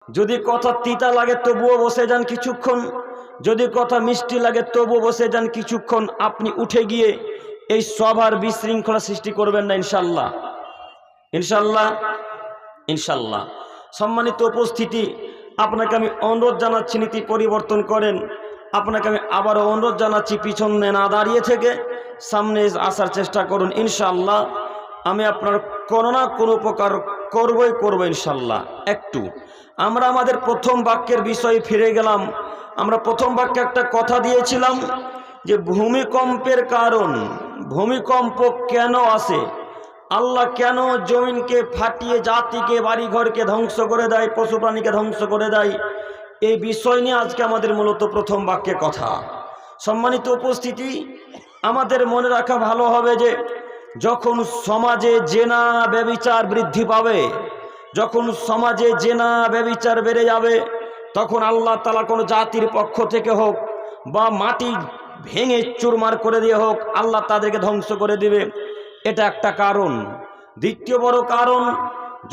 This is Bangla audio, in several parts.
যদি কথা তিতা লাগে তবুও বসে যান কিছুক্ষণ, যদি কথা মিষ্টি লাগে তবুও বসে যান কিছুক্ষণ। আপনি উঠে গিয়ে এই সভার বিশৃঙ্খলা সৃষ্টি করবেন না ইনশাল্লাহ, ইনশাল্লাহ, ইনশাল্লাহ। সম্মানিত উপস্থিতি, আপনাকে আমি অনুরোধ জানাচ্ছি নীতি পরিবর্তন করেন। আপনাকে আমি আবারও অনুরোধ জানাচ্ছি পিছনে না দাঁড়িয়ে থেকে সামনে আসার চেষ্টা করুন ইনশাল্লাহ। আমি আপনার কোনো না কোনো উপকার করবো ইনশাল্লাহ। একটু আমরা আমাদের প্রথম বাক্যের বিষয়ে ফিরে গেলাম। আমরা প্রথম বাক্যে একটা কথা দিয়েছিলাম যে ভূমিকম্পের কারণ, ভূমিকম্প কেন আসে, আল্লাহ কেন জমিনকে ফাটিয়ে জাতিকে বাড়িঘরকে ধ্বংস করে দেয়, পশু প্রাণীকে ধ্বংস করে দেয়, এই বিষয় নিয়ে আজকে আমাদের মূলত প্রথম বাক্যে কথা। সম্মানিত উপস্থিতি, আমাদের মনে রাখা ভালো হবে যে যখন সমাজে জেনা ব্যভিচার বৃদ্ধি পাবে, যখন সমাজে জেনা ব্যভিচার বেড়ে যাবে, তখন আল্লাহ তাআলা কোনো জাতির পক্ষ থেকে হোক বা মাটি ভেঙে চুরমার করে দিয়ে হোক, আল্লাহ তাদেরকে ধ্বংস করে দিবে। এটা একটা কারণ। দ্বিতীয় বড় কারণ,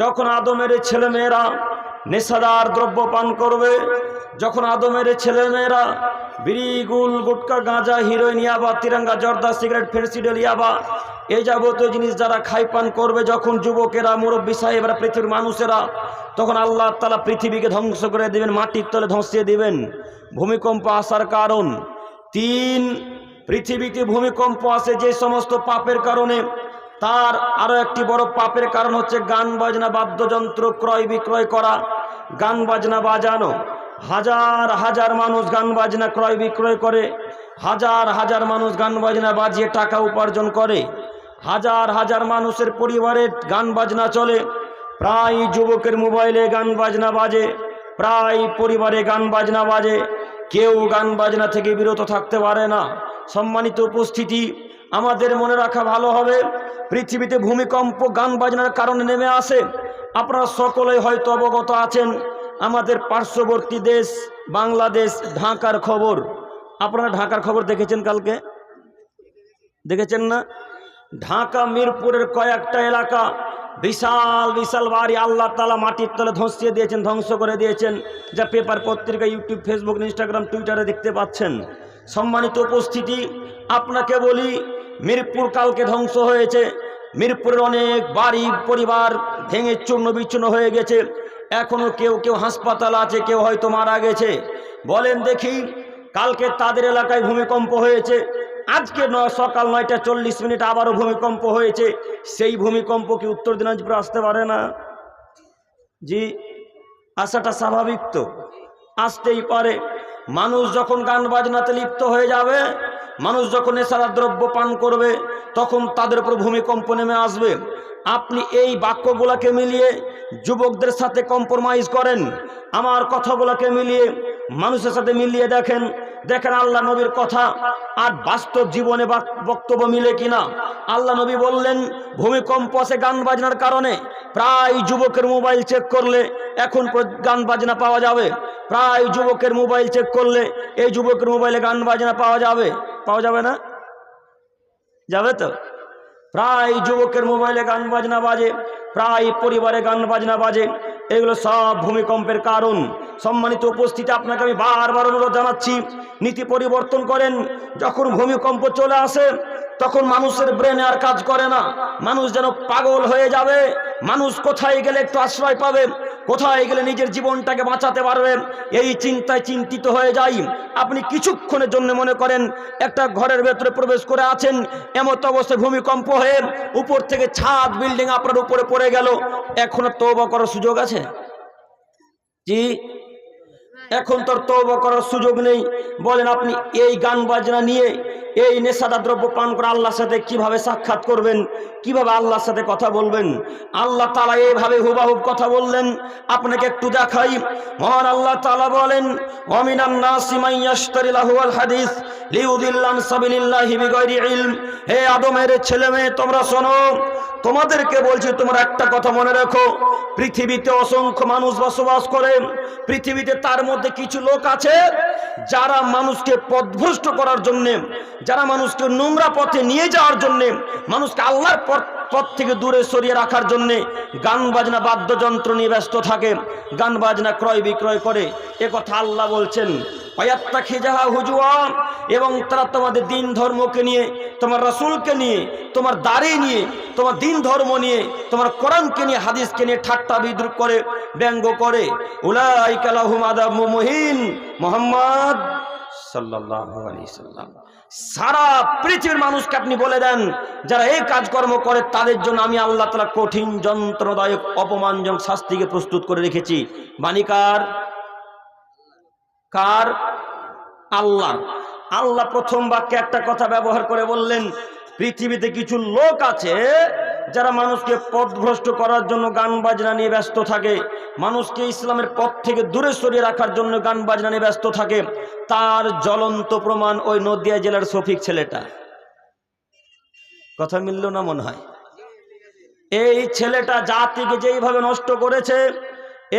যখন আদমের ছেলেমেয়েরা নেশাদার দ্রব্য পান করবে, যখন আদমের ছেলেমেয়েরা বিড়ি, গুল, গুটকা, গাঁজা, হিরোইন, ইয়াবা, তিরঙ্গা, জর্দা, সিগারেট, ফেন্সিডেল, ইয়াবা, এই যাবতীয় জিনিস যারা খাই পান করবে, যখন যুবকেরা, মুরব্বী সাহেবরা, পৃথিবীর মানুষেরা, তখন আল্লাহ তাআলা পৃথিবীকে ধ্বংস করে দিবেন, মাটির তলে ধসিয়ে দিবেন। ভূমিকম্প আসার কারণ 3। পৃথিবীতে ভূমিকম্প আসে যে সমস্ত পাপের কারণে, তার আরো একটি বড় পাপের কারণ হচ্ছে গান বাজনা, বাদ্যযন্ত্র ক্রয় বিক্রয় করা, গান বাজনা বাজানো। হাজার হাজার মানুষ গান বাজনা ক্রয় বিক্রয় করে, হাজার হাজার মানুষ গান বাজনা বাজিয়ে টাকা উপার্জন করে, হাজার হাজার মানুষের পরিবারে গান বাজনা চলে। প্রায় যুবকের মোবাইলে গান বাজনা বাজে, প্রায় পরিবারে গান বাজনা বাজে, কেউ গান বাজনা থেকে বিরত থাকতে পারে না। সম্মানিত উপস্থিতি, আমাদের মনে রাখা ভালো হবে পৃথিবীতে ভূমিকম্প গান বাজনার কারণে নেমে আসে। আপনারা সকলেই হয়তো অবগত আছেন, আমাদের পার্শ্ববর্তী দেশ বাংলাদেশ, ঢাকার খবর। আপনারা ঢাকার খবর দেখেছেন? কালকে দেখেছেন না? ঢাকা মিরপুরের কয়েকটা এলাকা বিশাল বিশাল বাড়ি আল্লাহ তাআলা মাটির তলে ধসিয়ে দিয়েছেন, ধ্বংস করে দিয়েছেন, যা পেপার, পত্রিকা, ইউটিউব, ফেসবুক, ইনস্টাগ্রাম, টুইটারে দেখতে পাচ্ছেন। সম্মানিত উপস্থিতি, আপনাকে বলি, মিরপুর কালকে ধ্বংস হয়েছে। মিরপুরের অনেক বাড়ি পরিবার ভেঙে চূর্ণ বিচূর্ণ হয়ে গেছে। এখনো কেউ কেউ হাসপাতাল আছে, কেউ হয়তো মারা গেছে। বলেন দেখি, কালকে তাদের এলাকায় ভূমিকম্প হয়েছে, আজকে সকাল 9টা 40 মিনিট আবারও ভূমিকম্প হয়েছে। সেই ভূমিকম্প কি উত্তর দিনাজপুরে আসতে পারে না? জি, আসাটা স্বাভাবিক তো, আসতেই পারে। মানুষ যখন গান বাজনাতে লিপ্ত হয়ে যাবে, মানুষ যখন নেশাদার দ্রব্য পান করবে, তখন তাদের উপর ভূমিকম্প নেমে আসবে। আপনি এই বাক্যগুলোকে মিলিয়ে যুবকদের সাথে কম্প্রোমাইজ করেন, আমার কথাগুলোকে মিলিয়ে মানুষের সাথে মিলিয়ে দেখেন, দেখেন আল্লাহ নবীর কথা আর বাস্তব জীবনে বক্তব্য মিলে কিনা। আল্লাহ নবী বললেন ভূমিকম্প আসে গান বাজনার কারণে। প্রায় যুবকের মোবাইল চেক করলে এখন গান বাজনা পাওয়া যাবে। প্রায় যুবকের মোবাইল চেক করলে এই যুবকের মোবাইলে গান বাজনা পাওয়া যাবে। পাওয়া যাবে না? যাবে তো। প্রায় যুবকের মোবাইলে গান বাজনা বাজে, প্রায় পরিবারে গান বাজনা বাজে। এগুলো সব ভূমিকম্পের কারণ। সম্মানিত উপস্থিতি, আপনাকে আমি বারবার অনুরোধ জানাচ্ছি, নীতি পরিবর্তন করেন। যখন ভূমিকম্প চলে আসে, তখন মানুষের ব্রেনে আর কাজ করে না, মানুষ যেন পাগল হয়ে যাবে। মানুষ কোথায় গেলে একটু আশ্রয় পাবে, কোথায় গেলে নিজের জীবনটাকে বাঁচাতে পারবে, এই চিন্তায় চিন্তিত হয়ে যাই। আপনি কিছুক্ষণের জন্য মনে করেন একটা ঘরের ভেতরে প্রবেশ করে আছেন, এমত অবস্থায় ভূমিকম্প হয়ে উপর থেকে ছাদ বিল্ডিং আপনার উপরে পড়ে গেল, এখনো তওবা করার সুযোগ আছে? জি, এখন তোর তওবা করার সুযোগ নেই। বলেন আপনি এই গান বাজনা নিয়ে, এই নেশাদার দ্রব্য পান করে আল্লাহর সাথে কিভাবে সাক্ষাৎ করবেন, কিভাবে আল্লাহর সাথে কথা বলবেন? আল্লাহ তাআলা এইভাবে হুবাহুব কথা বললেন। আপনাকে একটু দেখাই, মহান আল্লাহ তাআলা বলেন, ওয়ামিনান নাসি মান ইয়াশতারি লাহুল হাদিস লিউদিল্লা আন সাবিলিল্লাহি বিগাইরি ইলম। হে আদমের ছেলে মেয়ে, তোমরা শোনো, তোমাদেরকে বলছি, তোমরা একটা কথা মনে রাখো, পৃথিবীতে অসংখ্য মানুষ বসবাস করে। পৃথিবীতে তার মধ্যে কিছু লোক আছে যারা মানুষকে পথভ্রষ্ট করার জন্য, যারা মানুষকে নোংরা পথে নিয়ে যাওয়ার জন্য, মানুষকে আল্লাহর পথ পথ থেকে দূরে সরিয়ে রাখার জন্যে গান বাজনা বাদ্যযন্ত্র নিয়ে ব্যস্ত থাকে, গান বাজনা ক্রয় বিক্রয় করে। এ কথা আল্লাহ বলছেন। এবং তারা তোমাদের দিন ধর্মকে নিয়ে, তোমার রাসূলকে নিয়ে, তোমার দাড়ি নিয়ে, তোমার দিন ধর্ম নিয়ে, তোমার কোরআনকে নিয়ে, হাদিসকে নিয়ে ঠাট্টা বিদ্রুপ করে, ব্যঙ্গ করে। উলাইকা লাহুম আযাবুম মুহিন। মুহাম্মদ সাল্লাল্লাহু আলাইহি সাল্লাম সারা পৃথিবীর মানুষকে আপনি বলে দেন, যারা এই কাজকর্ম করে তাদের জন্য আমি আল্লাহ তাআলা কঠিন যন্ত্রণাদায়ক অপমানজনক শাস্তিকে প্রস্তুত করে রেখেছি। বাণী কার? কার? আল্লাহ। আল্লাহ প্রথম বাক্যে একটা কথা ব্যবহার করে বললেন, পৃথিবীতে কিছু লোক আছে যারা মানুষকে পথভ্রষ্ট করার জন্য গান বাজনা নিয়ে ব্যস্ত থাকে, মানুষকে ইসলামের পথ থেকে দূরে সরিয়ে রাখার জন্য গান বাজনা নিয়ে ব্যস্ত থাকে। তার জ্বলন্ত প্রমাণ ওই নদিয়া জেলার শফিক ছেলেটা। কথা মিলল না মনে হয়? এই ছেলেটা জাতিকে যেইভাবে নষ্ট করেছে,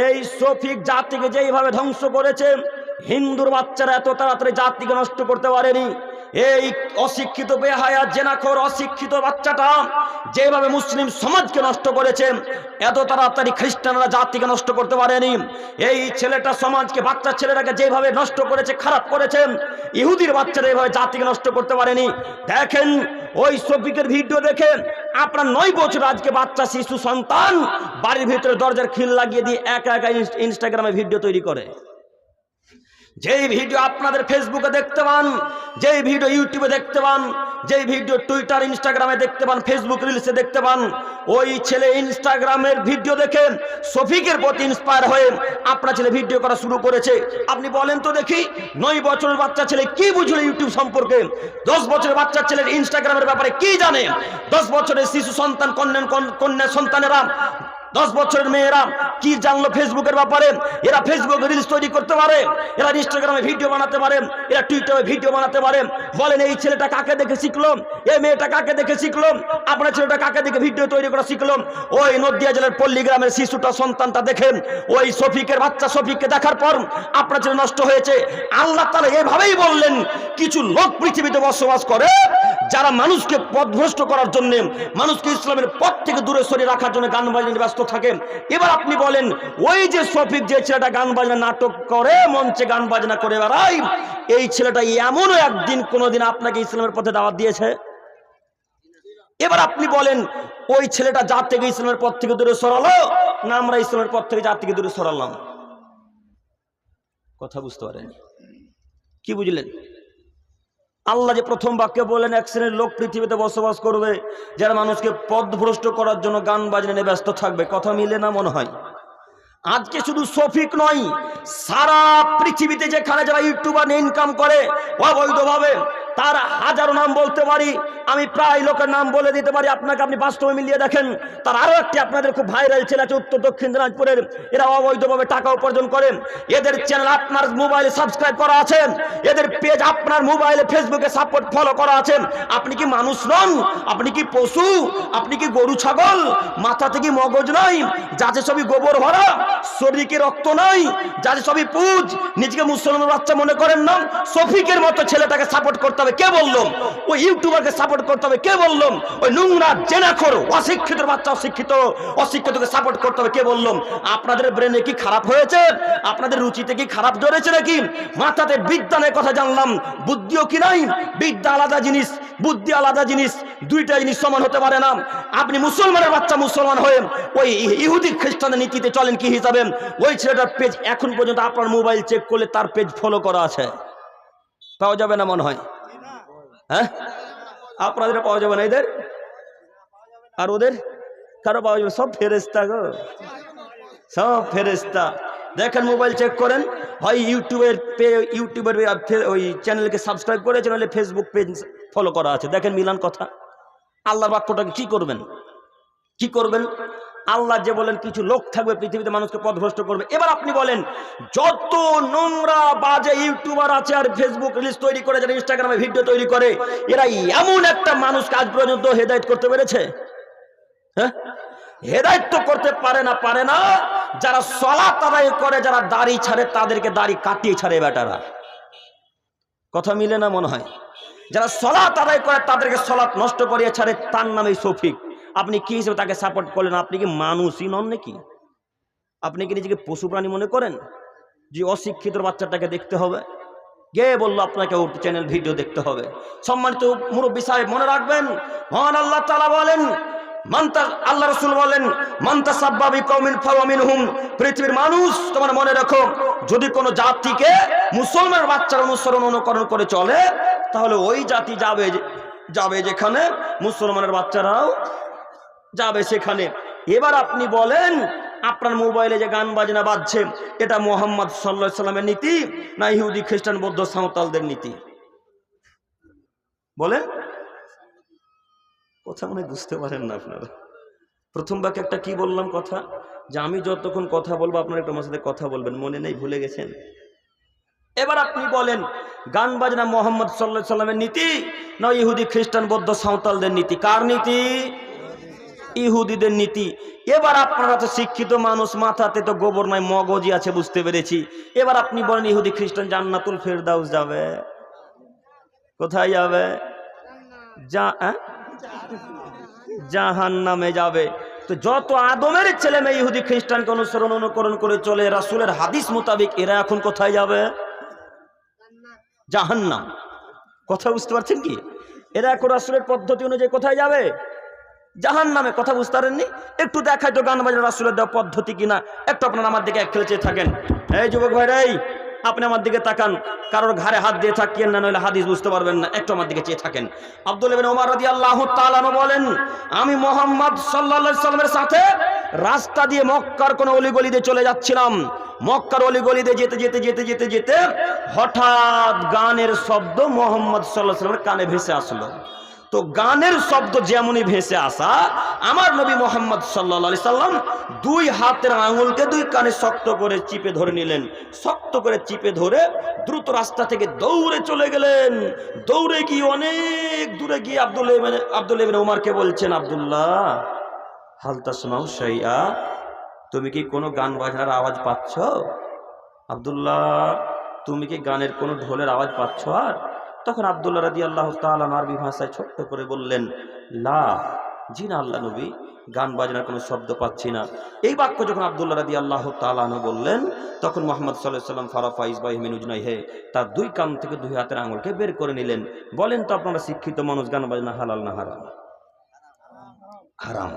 এই শফিক জাতিকে যেইভাবে ধ্বংস করেছে, হিন্দুর বাচ্চারা এত তাড়াতাড়ি জাতিকে নষ্ট করতে পারেনি। এই অশিক্ষিত বেহায়া জেনাখোর অশিক্ষিত বাচ্চাটা যেভাবে মুসলিম সমাজকে নষ্ট করেছে, এত তাড়াতাড়ি খ্রিস্টানরা জাতিকে নষ্ট করতে পারেনি। এই ছেলেটা সমাজকে, বাচ্চা ছেলেটাকে যেভাবে নষ্ট করেছে, খারাপ করেছে, ইহুদির বাচ্চারা এভাবে জাতিকে নষ্ট করতে পারেনি। দেখেন ওই শফিকের ভিডিও দেখে আপনার 9 বছর আজকে বাচ্চা শিশু সন্তান বাড়ির ভিতরে দরজার খিল লাগিয়ে দিয়ে একা একা ইনস্টাগ্রামে ভিডিও তৈরি করে। যেই ভিডিও আপনাদের ফেসবুকে দেখতে পান, যেই ভিডিও ইউটিউবে দেখতে পান, যেই ভিডিও টুইটার ইনস্টাগ্রামে দেখতে পান, ফেসবুক রিলসে দেখতে পান, ওই ছেলে ইনস্টাগ্রামের ভিডিও দেখে শফিকের প্রতি ইন্সপায়ার হয়ে আপনার ছেলে ভিডিও করা শুরু করেছে। আপনি বলেন তো দেখি, 9 বছরের বাচ্চা ছেলে কি বুঝলো ইউটিউব সম্পর্কে? 10 বছরের বাচ্চা ছেলের ইনস্টাগ্রামের ব্যাপারে কি জানে? 10 বছরের শিশু সন্তান, কন্যা সন্তানেরা, 10 বছরের মেয়েরা কি জানলো ফেসবুকের ব্যাপারে? এরা ফেসবুকে রিলস তৈরি করতে পারে, এরা ইনস্টাগ্রামে ভিডিও বানাতে পারে, এরা টুইটারে ভিডিও বানাতে পারে। বলেন এই ছেলেটা কাকে দেখে শিখলো? এই মেয়েটা কাকে দেখে শিখলো? আপনার ছেলেটা কাকে দেখে ভিডিও তৈরি করা শিখলো? ওই নদিয়া জেলার পল্লী গ্রামের শিশুটা, সন্তানটা দেখেন ওই শফিকের বাচ্চা শফিককে দেখার পর আপনার ছেলে নষ্ট হয়েছে। আল্লাহ তাআলা এভাবেই বললেন, কিছু লোক পৃথিবীতে বসবাস করে যারা মানুষকে পথভ্রষ্ট করার জন্য, মানুষকে ইসলামের পথ থেকে দূরে সরিয়ে রাখার জন্য গান বাজনা ব্যস্ত থাকে। এবার আপনি বলেন, ওই যে শফিক, যে ছেলেটা গান বাজনা নাটক করে, মঞ্চে গান বাজনা করে বেড়ায়, এই ছেলেটা এমনও একদিন কোনোদিন আপনাকে ইসলামের পথে দাওয়াত দিয়েছে? এবার আপনি বলেন, ওই ছেলেটা জাত থেকে ইসলামের পথ থেকে দূরে সরালো, না আমরা ইসলামের পথ থেকে জাত থেকে দূরে সরালাম? কথা বুঝতে পারেন? কি বুঝলেন? আল্লাহ যে প্রথম বাক্যে বললেন, এক শ্রেণীর লোক পৃথিবীতে বসবাস করবে যারা মানুষকে পথভ্রষ্ট করার জন্য গান বাজনা নিয়ে ব্যস্ত থাকবে। কথা মিলে না মনে হয়? আজকে শুধু শফিক নয়, সারা পৃথিবীতে যেখানে যারা ইউটিউবার ইনকাম করে অবৈধভাবে, তার হাজারো নাম বলতে পারি আমি, প্রায় লোকের নাম বলে দিতে পারি আপনাকে, আপনি বাস্তবে মিলিয়ে দেখেন। তার আরো একটি আপনাদের খুব ভাইরাল ছেলে আছে উত্তর দক্ষিণ দিনাজপুরের, এরা অবৈধভাবে টাকা উপার্জন করেন। এদের চ্যানেল আপনার মোবাইলে সাবস্ক্রাইব করা আছে, এদের পেজ আপনার মোবাইলে ফেসবুকে সাপোর্ট ফলো করা আছে। আপনি কি মানুষ নন? আপনি কি পশু? আপনি কি গরু ছাগল? মাথা থেকে মগজ নাই, যাতে সবই গোবর ভরা, শরীরে কি রক্ত নাই, যাতে সবই পুজ, নিজেকে মুসলমান বাচ্চা মনে করেন না? শফিকের মতো ছেলেটাকে সাপোর্ট করতে হবে কে বললো? ওই ইউটিউবারকে সাপোর্ট করতে হবে কে বললো? ওই নোংরা জেনাখোর অশিক্ষিত বাচ্চা, অশিক্ষিতকে সাপোর্ট করতে হবে কে বললো? আপনাদের ব্রেনে কি খারাপ হয়েছে? আপনাদের রুচিতে কি খারাপ ধরেছে নাকি? মাথাতে বিজ্ঞানের কথা জানলাম, বুদ্ধিও কি নাই? বিদ্যা আলাদা জিনিস, বুদ্ধি আলাদা জিনিস, দুইটা জিনিস সমান হতে পারে না। আপনি মুসলমানের বাচ্চা মুসলমান হয়ে ওই ইহুদি খ্রিস্টানের নীতিতে চলেন কি হিসাবে? ওই ছেলেটার পেজ এখন পর্যন্ত আপনার মোবাইল চেক করলে তার পেজ ফলো করা আছে, পাওয়া যাবে না মনে হয়? হ্যাঁ, আপনাদের পাওয়া যাবে না, এদের আর ওদের কারো পাওয়া যাবে? সব ফেরেশতা গো, সব ফেরেশতা। দেখেন মোবাইল চেক করেন, হয় ইউটিউবের ওই চ্যানেলকে সাবস্ক্রাইব করেছেন, নাহলে ফেসবুক পেজ ফলো করা আছে। দেখেন মিলান কথা। আল্লাহর বাক্যটাকে কি করবেন? কি করবেন? আল্লাহ যে বলেন কিছু লোক থাকবে পৃথিবীতে মানুষকে পথভ্রষ্ট করবে। এবার আপনি বলেন, যত নোংরা বাজে ইউটিউবার আছে আর ফেসবুক রিলস তৈরি করে, যারা ইনস্টাগ্রামে ভিডিও তৈরি করে, এরা এমন একটা মানুষকে আজ পর্যন্ত হেদায়েত করতে পেরেছে? হ্যাঁ, হেদায়েত তো করতে পারে না। যারা সালাত আদায় করে, যারা দাড়ি ছাড়ে, তাদেরকে দাড়ি কাটিয়ে ছাড়ে বেটারা। কথা মিলে না মনে হয়? যারা সালাত আদায় করে তাদেরকে সালাত নষ্ট করিয়ে ছাড়ে, তার নামে শফিক। আপনি কি হিসেবে তাকে সাপোর্ট করলেন? আপনি কি মানুষই নন নাকি? আপনি কি নিজেকে পশু প্রাণী মনে করেন যে অশিক্ষিত বাচ্চাটাকে দেখতে হবে? কে বললো আপনাকে ওর চ্যানেল ভিডিও দেখতে হবে? সম্মানিত মুরব্বী সাহেব, মনে রাখবেন, মহান আল্লাহ তাআলা বলেন, আল্লাহ রাসূল বলেন, মান তাসাব্বা বিকওমিন ফাহুয়া মিনহুম। পৃথিবীর মানুষ, তোমরা মনে রাখো, যদি কোনো জাতিকে মুসলমান বাচ্চারা অনুকরণ করে চলে, তাহলে ওই জাতি যাবে যেখানে মুসলমানের বাচ্চারাও যাবে সেখানে। এবার আপনি বলেন, আপনার মোবাইলে যে গান বাজনা বাজছে, এটা মুহাম্মদ সাল্লাল্লাহু আলাইহি সাল্লামের নীতি না ইহুদি খ্রিস্টান বৌদ্ধ সাঁওতালদের নীতি? বলেন। কথা মনে বুঝতে পারেন না আপনারা। প্রথম বাক্যে একটা কি বললাম কথা, যে আমি যতক্ষণ কথা বলবো আপনারা একটু আমার সাথে কথা বলবেন, মনে নেই, ভুলে গেছেন? এবার আপনি বলেন, গান বাজনা মুহাম্মদ সাল্লাল্লাহু আলাইহি সাল্লামের নীতি না ইহুদি খ্রিস্টান বৌদ্ধ সাঁওতালদের নীতি? কার নীতি? ইহুদিদের নীতি। এবার আপনারা তো শিক্ষিত মানুষ, মাথাতে তো গোবর নয় মগজই আছে, বুঝতে পেরেছি। এবার আপনি বলেন, ইহুদি খ্রিস্টান জান্নাতুল ফেরদাউস যাবে? কোথায় যাবে? জাহান্নামে যাবে। তো যত আদমের ছেলে মেয়ে ইহুদি খ্রিস্টানকে অনুকরণ করে চলে রাসূলের হাদিস মোতাবেক, এরা এখন কোথায় যাবে? জাহান্নাম। কথা বুঝতে পারছেন কি? এরা এখন রাসূলের পদ্ধতি অনুযায়ী কোথায় যাবে? জাহান্নামে। কথা বুঝতে পারেননি? একটু দেখাই তো গান বাজনা রাসূলের দেওয়া পদ্ধতি কিনা। একটু আপনারা আমার দিকে এক খেলে চেয়ে থাকেন। এই যুবক ভাইরা, আপনি আমার দিকে তাকান, কারোর ঘাড়ে হাত দিয়ে থাকিয়েন না, নইলে হাদিস বুঝতে পারবেন না। একটু আমার দিকে চেয়ে থাকেন। আব্দুল্লাহ ইবনে ওমর রাদিয়াল্লাহু তাআলা আনহু বলেন, আমি মুহাম্মদ সাল্লাল্লাহু আলাইহি সাল্লামের সাথে রাস্তা দিয়ে মক্কার কোন অলিগলিতে চলে যাচ্ছিলাম। মক্কার অলিগলিতে যেতে হঠাৎ গানের শব্দ মুহাম্মদ সাল্লাল্লাহু আলাইহি সাল্লামের কানে ভেসে আসলো। তো গানের শব্দ যেমনই ভেসে আসা, আমার নবী মুহাম্মদ সাল্লাল্লাহু আলাইহি সাল্লাম দুই হাতের আঙুলকে দুই কানে শক্ত করে চিপে ধরে নিলেন। শক্ত করে চিপে ধরে দ্রুত রাস্তা থেকে দৌড়ে চলে গেলেন। দৌড়ে গিয়ে অনেক দূরে গিয়ে আব্দুল্লাহ ইবনে ওমরকে বলছেন, আব্দুল্লাহ, হাল তাসমাউ শাইআ, তুমি কি কোনো গান বাজনার আওয়াজ পাচ্ছ? আব্দুল্লাহ, তুমি কি গানের কোনো ঢোলের আওয়াজ পাচ্ছ? আর তখন আব্দুল্লাহ রাদিয়াল্লাহু তাআলা আরবি ভাষায় ছোট্ট করে বললেন, লা, জি না আল্লাহ নবী, গান বাজনার কোনো শব্দ পাচ্ছি না। এই বাক্য যখন আব্দুল্লাহ রাদিয়াল্লাহু তাআলা বললেন, তখন মুহাম্মদ সাল্লাল্লাহু আলাইহি ওয়াসাল্লাম ফারাফা ইসবাহি মিন উজনাইহি, তার দুই কান থেকে দুই হাতের আঙুলকে বের করে নিলেন। বলেন তো আপনারা শিক্ষিত মানুষ, গান বাজনা হালাল না হারাম? হারাম।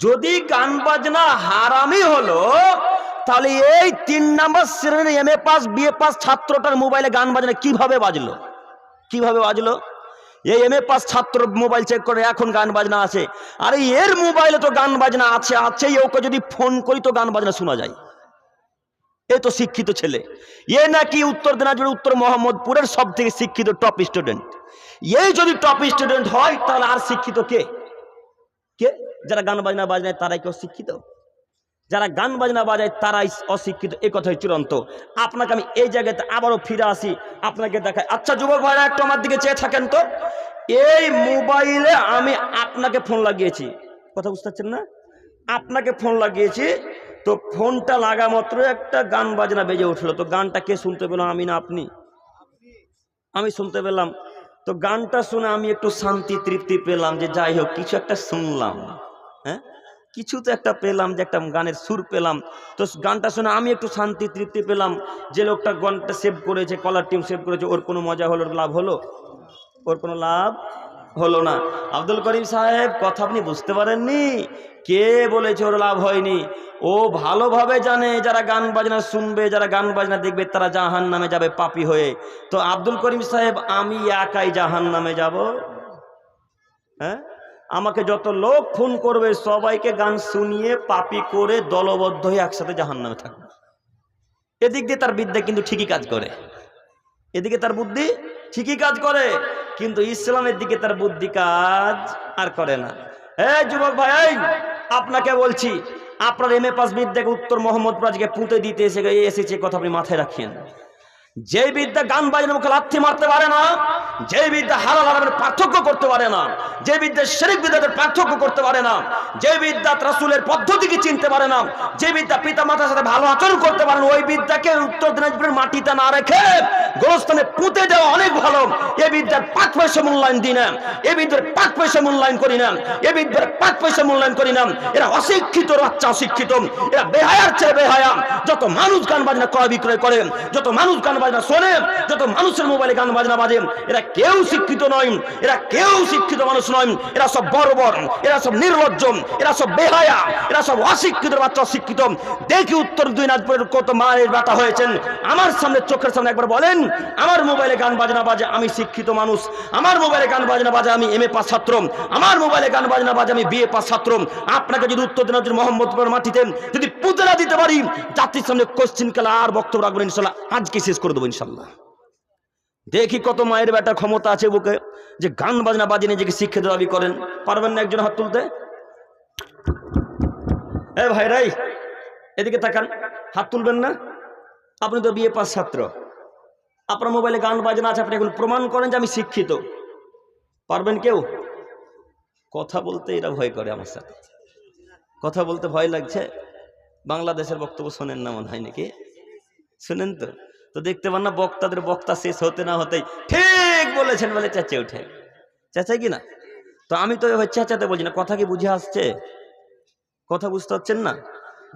যদি গান বাজনা হারামই হলো, তাহলে এই 3 নম্বর শ্রেণীর MA পাস BA পাস ছাত্রটার মোবাইলে গান বাজনা কিভাবে বাজলো? কিভাবে বাজলো? এই MA পাস ছাত্র মোবাইল চেক করে এখন গান বাজনা আছে। আরে এর মোবাইলে তো গান বাজনা আছে, ওকে যদি ফোন করি তো গান বাজনা শোনা যায়। এ তো শিক্ষিত ছেলে। এ নাকি উত্তর দিনাজপুর উত্তর মোহাম্মদপুরের সব থেকে শিক্ষিত টপ স্টুডেন্ট। এই যদি টপ স্টুডেন্ট হয়, তাহলে আর শিক্ষিত কে? যারা গান বাজনা বাজনায় তারাই কেউ শিক্ষিত? যারা গান বাজনা বাজায় তারাই অশিক্ষিত, এ কথাই চূড়ান্ত। আপনাকে আমি এই জায়গাতে আবারও ফিরে আসি, আপনাকে দেখাই। আচ্ছা যুবক ভাইরা, একটু আমার দিকে চেয়ে থাকেন তো। এই মোবাইলে আমি আপনাকে ফোন লাগিয়েছি, কথা বুঝতে পারছেন না? আপনাকে ফোন লাগিয়েছি, তো ফোনটা লাগা মাত্র একটা গান বাজনা বেজে উঠলো। তো গানটা কে শুনতে পেলাম? আমি না আপনি? আমি শুনতে পেলাম। তো গানটা শুনে আমি একটু শান্তি তৃপ্তি পেলাম, যে যাই হোক কিছু একটা শুনলাম, হ্যাঁ কিছু তো একটা পেলাম, যে একটা গানের সুর পেলাম। তো গানটা শুনে আমি একটু শান্তি তৃপ্তি পেলাম। যে লোকটা গানটা সেভ করেছে, কলার টিম সেভ করেছে, ওর কোনো মজা হলো, লাভ হলো? ওর কোনো লাভ হলো না। আব্দুল করিম সাহেব, কথা আপনি বুঝতে পারেননি। কে বলেছে ওর লাভ হয়নি? ও ভালোভাবে জানে যারা গান বাজনা শুনবে, যারা গান বাজনা দেখবে, তারা জাহান্নামে যাবে পাপী হয়ে। তো আব্দুল করিম সাহেব, আমি একাই জাহান্নামে যাব? হ্যাঁ, আমাকে যত লোক ফোন করবে সবাইকে গান শুনিয়ে পাপী করে দলবদ্ধ হয়ে একসাথে জাহান্নামে থাকবে। এদিক দিয়ে তার বিদ্যা কিন্তু ঠিকই কাজ করে, এদিকে তার বুদ্ধি ঠিকই কাজ করে, কিন্তু ইসলামের দিকে তার বুদ্ধি কাজ আর করে না। এই যুবক ভাই, আপনাকে বলছি, আপনার MA পাস বিদ্যাকে উত্তর মোহাম্মদপুর আজকে পুঁতে দিতে এসেছে কথা আপনি মাথায় রাখেন। যে বিদ্যা গান বাজনা মুখে লাথি মারতে পারে না, যে বিদ্যা হালাল হারামের পার্থক্য করতে পারে না, যে বিদ্যা শিরক বিদআতের পার্থক্য করতে পারে না, যে বিদ্যা রাসূলের পদ্ধতিকে চিনতে পারে না, যে বিদ্যা পিতা মাতার সাথে ভালো আচরণ করতে পারে না, ওই বিদ্যাকে উত্তর দিনাজপুরের মাটিতে না রেখে গোরস্থানে পুঁতে দেওয়া অনেক ভালো। এই বিদ্যার 5 পয়সা মূল্যায়ন দিই না, এই বিদ্যার 5 পয়সা মূল্যায়ন করি না, এই বিদ্যার 5 পয়সা মূল্যায়ন করি না। এরা অশিক্ষিত, বাচ্চা অশিক্ষিত, এরা বেহায়ার চেয়ে বেহায়া। যত মানুষ গান বাজনা ক্রয় বিক্রয় করে, যত মানুষ গান বাজনা শোনে, যত মানুষের মোবাইলে গান বাজনা বাজে, এরা কেউ শিক্ষিত নয়, এরা কেউ শিক্ষিত মানুষ নয়। এরা সব বর্বর, এরা সব নির্লজ্জ, এরা সব বেহায়া, এরা সব অশিক্ষিত বাচ্চা অশিক্ষিত। দেখি উত্তর দিনাজপুরের কত মায়ের বেটা হয়েছেন, আমার সামনে চোখের সামনে একবার বলেন, আমার মোবাইলে গান বাজনা বাজে, আমি শিক্ষিত মানুষ, আমার মোবাইলে গান বাজনা বাজে, আমি MA পাস ছাত্র, আমার মোবাইলে গান বাজনা বাজে, আমি BA পাস ছাত্র। আপনাকে যদি উত্তর দিনাজপুর মোহাম্মদপুরের মাটিতে যদি পুঁতে না দিতে পারি, জাতির সামনে কোশ্চিন কালে আর বক্তব্য রাখবেন ইনশাল্লাহ, আজকে শেষ করে দেবো ইনশাল্লাহ। দেখি কত মায়ের বেটার ক্ষমতা আছে বুকে যে গান বাজনা বাজিয়ে নিজেকে শিক্ষিত দাবি করেন। পারবেন না একজন হাত তুলতে? এ ভাইরাই এদিকে তাকান, হাত তুলবেন না? আপনি তো BA পাস ছাত্র, আপনার মোবাইলে গান বাজনা আছে, আপনি এখন প্রমাণ করেন যে আমি শিক্ষিত। পারবেন কেউ? কথা বলতে এরা ভয় করে, আমার সাথে কথা বলতে ভয় লাগছে। বাংলাদেশের বক্তব্য শোনেন না মনে হয় নাকি? শুনেন তো? তো দেখতে পান না বক্তাদের বক্তা শেষ হতে না হতেই ঠিক বলেছেন বলে চেঁচে উঠে, চেঁচাই কি না? তো আমি তো চেঁচাতে বলছি না, কথা কি বুঝে আসছে? কথা বুঝতে পারছেন না?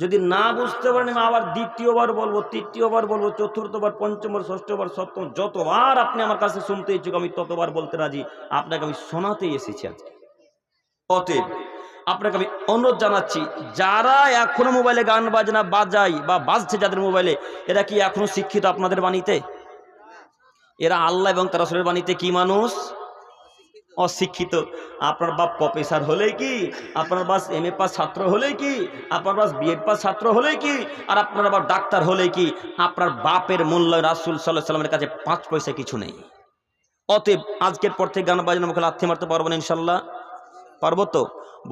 যদি না বুঝতে পারেন আবার দ্বিতীয়বার বলবো, তৃতীয়বার বলবো, চতুর্থবার, পঞ্চমবার, ষষ্ঠবার, সপ্তম, যতবার আপনি আমার কাছে শুনতে ইচ্ছুক আমি ততবার বলতে রাজি। আপনাকে আমি শোনাতেই এসেছি আজকে। অতএব আপনাকে আমি অনুরোধ জানাচ্ছি, যারা এখনো মোবাইলে গান বাজনা বাজায় বা বাজছে যাদের মোবাইলে, এরা কি এখনো শিক্ষিত আপনাদের বাণীতে? এরা আল্লাহ এবং তার রাসূলের বাণীতে কি মানুষ? অশিক্ষিত। আপনার বাপ প্রফেসর হলেই কি, আপনার বাস MA পাস ছাত্র হলেই কি, আপনার বাস BA পাস ছাত্র হলেই কি, আর আপনার বাপ ডাক্তার হলেই কি, আপনার বাপের মূল্য রাসূল সাল্লাল্লাহু আলাইহি ওয়াসাল্লামের কাছে 5 পয়সা কিছু নেই। অতএব আজকের পর থেকে গান বাজনা মুখে লাথি মারতে পারবো না ইনশাল্লাহ? পারবো তো?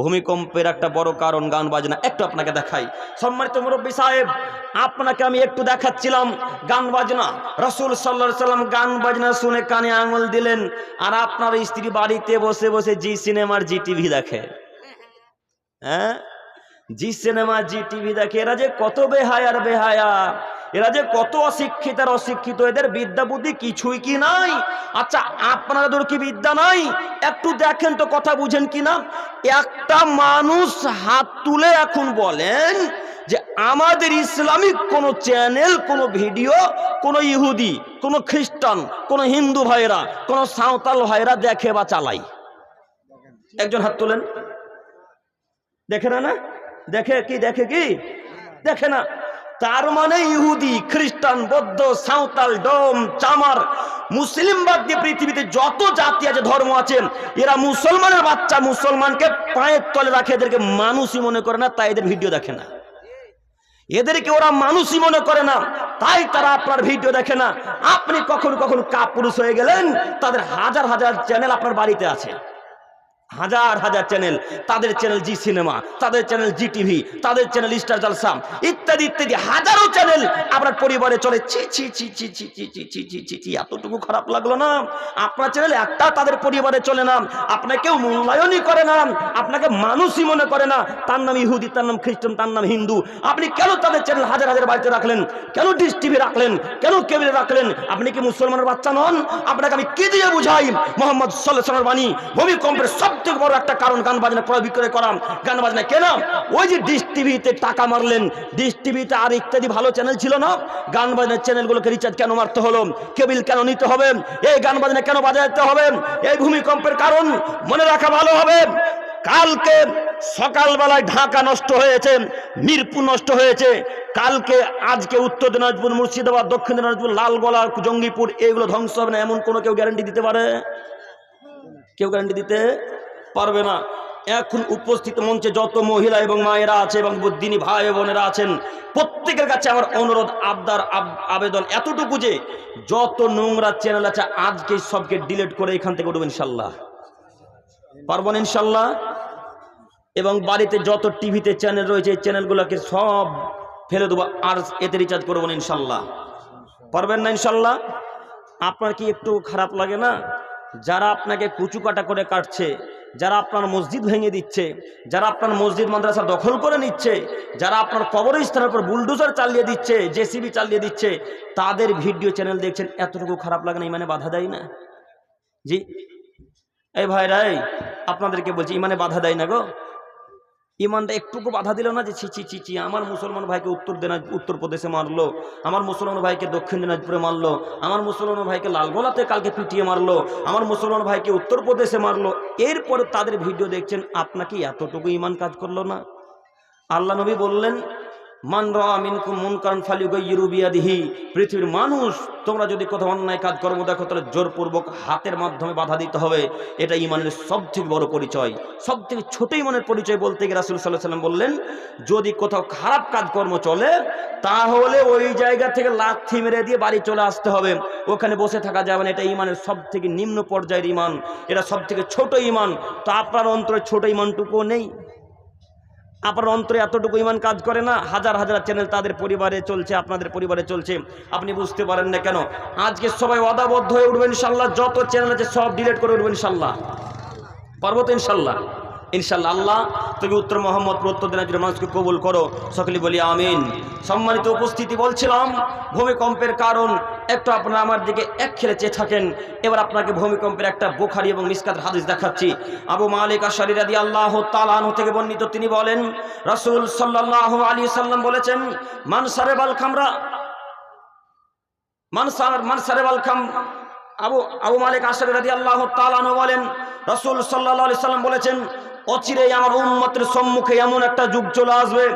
ভূমিকম্পের একটা বড় কারণ গান বাজনা। একটু আপনাকে দেখাই। সম্মানিত মুরব্বী সাহেব, আপনাকে আমি একটু দেখাচ্ছিলাম গান বাজনা। রাসূল সাল্লাল্লাহু আলাইহি ওয়াসাল্লাম গান বাজনা শুনে কানে আঙুল দিলেন, আর আপনার স্ত্রী বাড়িতে বসে বসে জি সিনেমার GTV দেখে। হ্যাঁ, জি সিনেমা GTV দেখে। এরা যে কত বেহায়ার বেহায়া, এরা যে কত অশিক্ষিত আর অশিক্ষিত, এদের বিদ্যা বুদ্ধি কিছুই কি নাই? আচ্ছা, আপনাদের কি বিদ্যা নাই? একটু দেখেন তো, কথা বুঝেন কিনা। একটা মানুষ হাত তুলে এখন বলেন যে আমাদের ইসলামিক কোন চ্যানেল, কোন ভিডিও, কোন ইহুদি, কোন খ্রিস্টান, কোন হিন্দু ভাইরা, কোন সাঁওতাল ভাইরা দেখে বা চালাই? একজন হাত তোলেন। দেখে না? না দেখে কি? দেখে কি? দেখে না। তার মানে ইহুদি, খ্রিস্টান, বৌদ্ধ, সাঁওতাল, ডোম, চামার, মুসলিম বাদ দিয়ে পৃথিবীতে যত জাতি আছে, ধর্ম আছে, এরা মুসলমানের বাচ্চা মুসলমানকে পায়ের তলে রাখে, এদেরকে মানুষই মনে করে না, তাই এদের ভিডিও দেখে না। এদেরকে ওরা মানুষই মনে করে না, তাই তারা আপনার ভিডিও দেখে না। আপনি কখন কখন কাপুরুষ হয়ে গেলেন, তাদের হাজার হাজার চ্যানেল আপনার বাড়িতে আছে, হাজার হাজার চ্যানেল। তাদের চ্যানেল জি সিনেমা, তাদের চ্যানেল GTV, তাদের চ্যানেল স্টার জলসা, ইত্যাদি ইত্যাদি হাজারো চ্যানেল আপনার পরিবারে চলে। ছি ছি ছি ছি ছি ছি ছি ছি ছি ছি ছি, এতটুকু খারাপ লাগলো না? আপনার চ্যানেল একটা তাদের পরিবারে চলে না, আপনাকে কেউ মূল্যায়নই করে না, আপনাকে মানুষই মনে করে না। তার নাম ইহুদি, তার নাম খ্রিস্টান, তার নাম হিন্দু। আপনি কেন তাদের চ্যানেল হাজার হাজার বাড়িতে রাখলেন? কেন ডিশ টিভি রাখলেন? কেন কেবল রাখলেন? আপনি কি মুসলমানের বাচ্চা নন? আপনাকে আমি কি দিয়ে বুঝাই? মোহাম্মদ সাল্লাল্লাহু আলাইহি ওয়াসাল্লামের বাণী ভূমিকম্পের সবথেকে বড় একটা কারণ গান বাজনা ক্রয় বিক্রয় করা। গান বাজনা কেন? ওই যে ডিশ টিভিতে টাকা মারলেন, ডিশ টিভিতে আর ইত্যাদি ভালো চ্যানেল ছিল না, গান বাজনার চ্যানেলগুলোকে রিচার্জ কেন মারতে হলো? কেবিল কেন নিতে হবে? এই গান বাজনা কেন বাজাতে হবে? এই ভূমিকম্পের কারণ মনে রাখা ভালো হবে। কালকে সকালবেলায় ঢাকা নষ্ট হয়েছে, মিরপুর নষ্ট হয়েছে, কালকে আজকে উত্তর দিনাজপুর, মুর্শিদাবাদ, দক্ষিণ দিনাজপুর, লালগোলা, জঙ্গিপুর এগুলো ধ্বংস হবে না, এমন কোনো কেউ গ্যারান্টি দিতে পারে? কেউ গ্যারান্টি দিতে পারবে না। এখন উপস্থিত মঞ্চে যত মহিলা এবং মায়েরা আছে এবং বুদ্ধিনী ভাই বোনেরা আছেন, প্রত্যেকের কাছে আমার অনুরোধ, আবদার, আবেদন এতটুকু যে যত নোংরা চ্যানেল আছে আজকে সবকে ডিলিট করে এখান থেকে উঠবেন ইনশাল্লাহ। পারবেন ইনশাল্লাহ? এবং বাড়িতে যত টিভিতে চ্যানেল রয়েছে এই চ্যানেলগুলোকে সব ফেলে দেবো, আর এতে রিচার্জ করবো না ইনশাল্লাহ। পারবেন না ইনশাল্লাহ? আপনার কি একটু খারাপ লাগে না? যারা আপনাকে কুচু কাটা করে কাটছে, যারা আপনার মসজিদ ভেঙে দিচ্ছে, যারা আপনার মসজিদ মাদ্রাসা দখল করে নিচ্ছে, যারা আপনার কবরস্থানের উপর বুলডোজার চালিয়ে দিচ্ছে, জেসিবি চালিয়ে দিচ্ছে, তাদের ভিডিও চ্যানেল দেখছেন, এতটুকু খারাপ লাগে না? ইমানে বাধা দেয় না? জি এই ভাইরাই আপনাদেরকে বলছি, ইমানে বাধা দেয় না গো? ইমানটা একটুকু বাধা দিল না যে ছি ছি ছি ছি, আমার মুসলমান ভাইকে উত্তরপ্রদেশে মারলো, আমার মুসলমান ভাইকে দক্ষিণ দিনাজপুরে মারলো, আমার মুসলমান ভাইকে লালগোলাতে কালকে পিটিয়ে মারলো, আমার মুসলমান ভাইকে উত্তরপ্রদেশে মারলো, এরপরে তাদের ভিডিও দেখছেন, আপনাকে এতটুকু ইমান কাজ করলো না? আল্লাহ নবী বললেন, মান রাআ মিনকুম মুনকারান ফালিয়ুগাইয়িরু বিয়াদিহি, পৃথিবীর মানুষ তোমরা যদি কোথাও অন্যায় কাজ কর্ম দেখো তাহলে জোরপূর্বক হাতের মাধ্যমে বাধা দিতে হবে। এটা ইমানের সবথেকে বড় পরিচয়। সবথেকে ছোট ইমানের পরিচয় বলতে গিয়ে রাসূল সাল্লাল্লাহু আলাইহি ওয়াসাল্লাম বললেন, যদি কোথাও খারাপ কাজকর্ম চলে তাহলে ওই জায়গা থেকে লাথি মেরে দিয়ে বাড়ি চলে আসতে হবে, ওখানে বসে থাকা যাবে না। এটা ইমানের সবথেকে নিম্ন পর্যায়ের ইমান, এটা সবথেকে ছোট ইমান। তো আপনার অন্তরে ছোট ইমানটুকুও নেই? আপনার অন্তরে এতটুকু ইমান কাজ করে না? হাজার হাজার চ্যানেল তাদের পরিবারে চলছে, আপনাদের পরিবারে চলছে, আপনি বুঝতে পারেন না কেন? আজকে সবাই ওয়াদাবদ্ধ হয়ে উঠবেন ইনশাল্লাহ, যত চ্যানেল আছে সব ডিলিট করে উঠবেন ইনশাল্লাহ। পারবো তো ইনশাল্লাহ? ইনশাল্লাহ। আল্লাহ তুমি উত্তর মোহাম্মদপুর উত্তর দিনাজপুরের মানুষকে কবুল করো, সকলে বলি আমিন। সম্মানিত উপস্থিতি, বলছিলাম ভূমিকম্পের কারণ। একটু আপনারা আমার দিকে এক খেলে চেয়ে থাকেন। এবার আপনাকে ভূমিকম্পের একটা বুখারী এবং মিসকাত হাদিস দেখাচ্ছি। আবু মালিক আশআরী রাদিয়াল্লাহু তাআলা আনহু থেকে বর্ণিত, তিনি বলেন রাসূল সাল্লাল্লাহু আলাইহি সাল্লাম বলেছেন, মান সারাবাল খামরা মান সারাবাল খাম। আবু মালিক আশআরী রাদিয়াল্লাহু তাআলা আনহু বলেন, রাসূল সাল্লাল্লাহু আলাইহি সাল্লাম বলেছেন, অচিরেই আমার উম্মতের সম্মুখে এমন একটা যুগ চলে আসবে,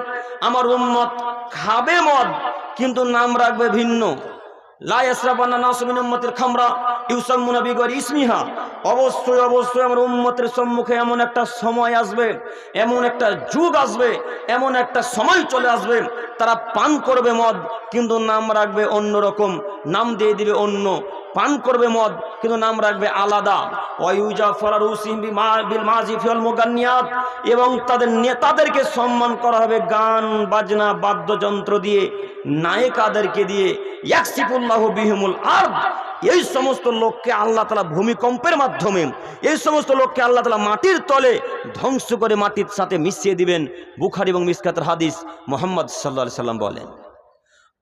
আমার উম্মত খাবে মদ কিন্তু নাম রাখবে ভিন্ন। লা ইয়াসরাবান্না নাসু মিন উম্মতিল খামরা ইউসাম্মুনা বিগাইরি ইসমিহা। অবশ্যই অবশ্যই আমার উম্মতের সম্মুখে এমন একটা সময় আসবে, এমন একটা যুগ আসবে, এমন একটা সময় চলে আসবে, তারা পান করবে মদ কিন্তু নাম রাখবে অন্য রকম, নাম দিয়ে দিবে অন্য। পান করবে মদ কিন্তু নাম রাখবে আলাদা। এবং তাদের নেতাদেরকে সম্মান করা হবে গান বাজনা বাদ্যযন্ত্র দিয়ে, নায়িকাদেরকে দিয়ে। ইয়াকসিফুল্লাহু বিহিমুল আরদ। এই সমস্ত লোককে আল্লাহ তাআলা ভূমিকম্পের মাধ্যমে, এই সমস্ত লোককে আল্লাহ তাআলা মাটির তলে ধ্বংস করে মাটির সাথে মিশিয়ে দিবেন। বুখারী এবং মিসকাতের হাদিস। মুহাম্মদ সাল্লাল্লাহু আলাইহি সাল্লাম বলেন,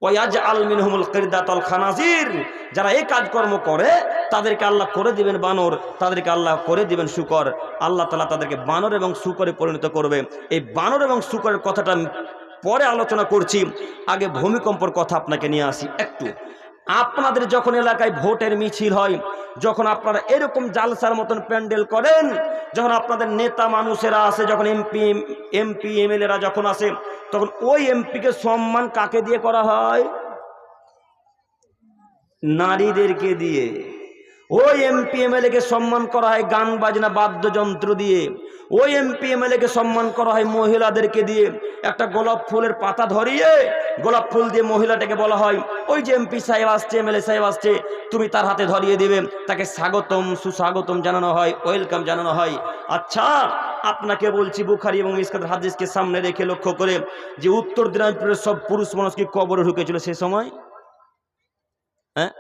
ওয়াজআল মিনহুমুল কিরদাতাল খানাজির। যারা এই কাজকর্ম করে তাদেরকে আল্লাহ করে দিবেন বানর, তাদেরকে আল্লাহ করে দিবেন শূকর। আল্লাহ তাআলা তাদেরকে বানর এবং শূকরে পরিণত করবে। এই বানর এবং শূকরের কথাটা পরে আলোচনা করছি, আগে ভূমিকম্পের কথা আপনাকে নিয়ে আসি একটু। আপনাদের যখন এলাকায় ভোটের মিছিল হয়, যখন আপনারা এরকম জালসার মতন প্যান্ডেল করেন, যখন আপনাদের নেতা মানুষেরা আসে, যখন এমপি এমএলএরা যখন আসে, তখন ওই এমপিকে সম্মান কাকে দিয়ে করা হয়? নারীদেরকে দিয়ে। ওই এমপি এমএলএ কে সম্মান করা হয় গান বাজনা বাদ্যযন্ত্র দিয়ে। ওই এমপি এমএলএ কে সম্মান করা হয় মহিলাদেরকে দিয়ে। একটা গোলাপ ফুলের পাতা ধরিয়ে গোলাপ ফুল দিয়ে মহিলাটাকে বলা হয়, ওই যে এমপি সাহেব আসছে, এমএলএ সাহেব আসছে, তুমি তার হাতে ধরিয়ে দিবে, তাকে স্বাগতম সুস্বাগতম জানানো হয়, ওয়েলকাম জানানো হয়। আচ্ছা, আপনাকে বলছি বুখারী এবং মিসকাতের হাদিসকে সামনে রেখে লক্ষ্য করে, যে উত্তর দিনাজপুরের সব পুরুষ মানুষ কি কবরে ঢুকেছিল সে সময়? হ্যাঁ,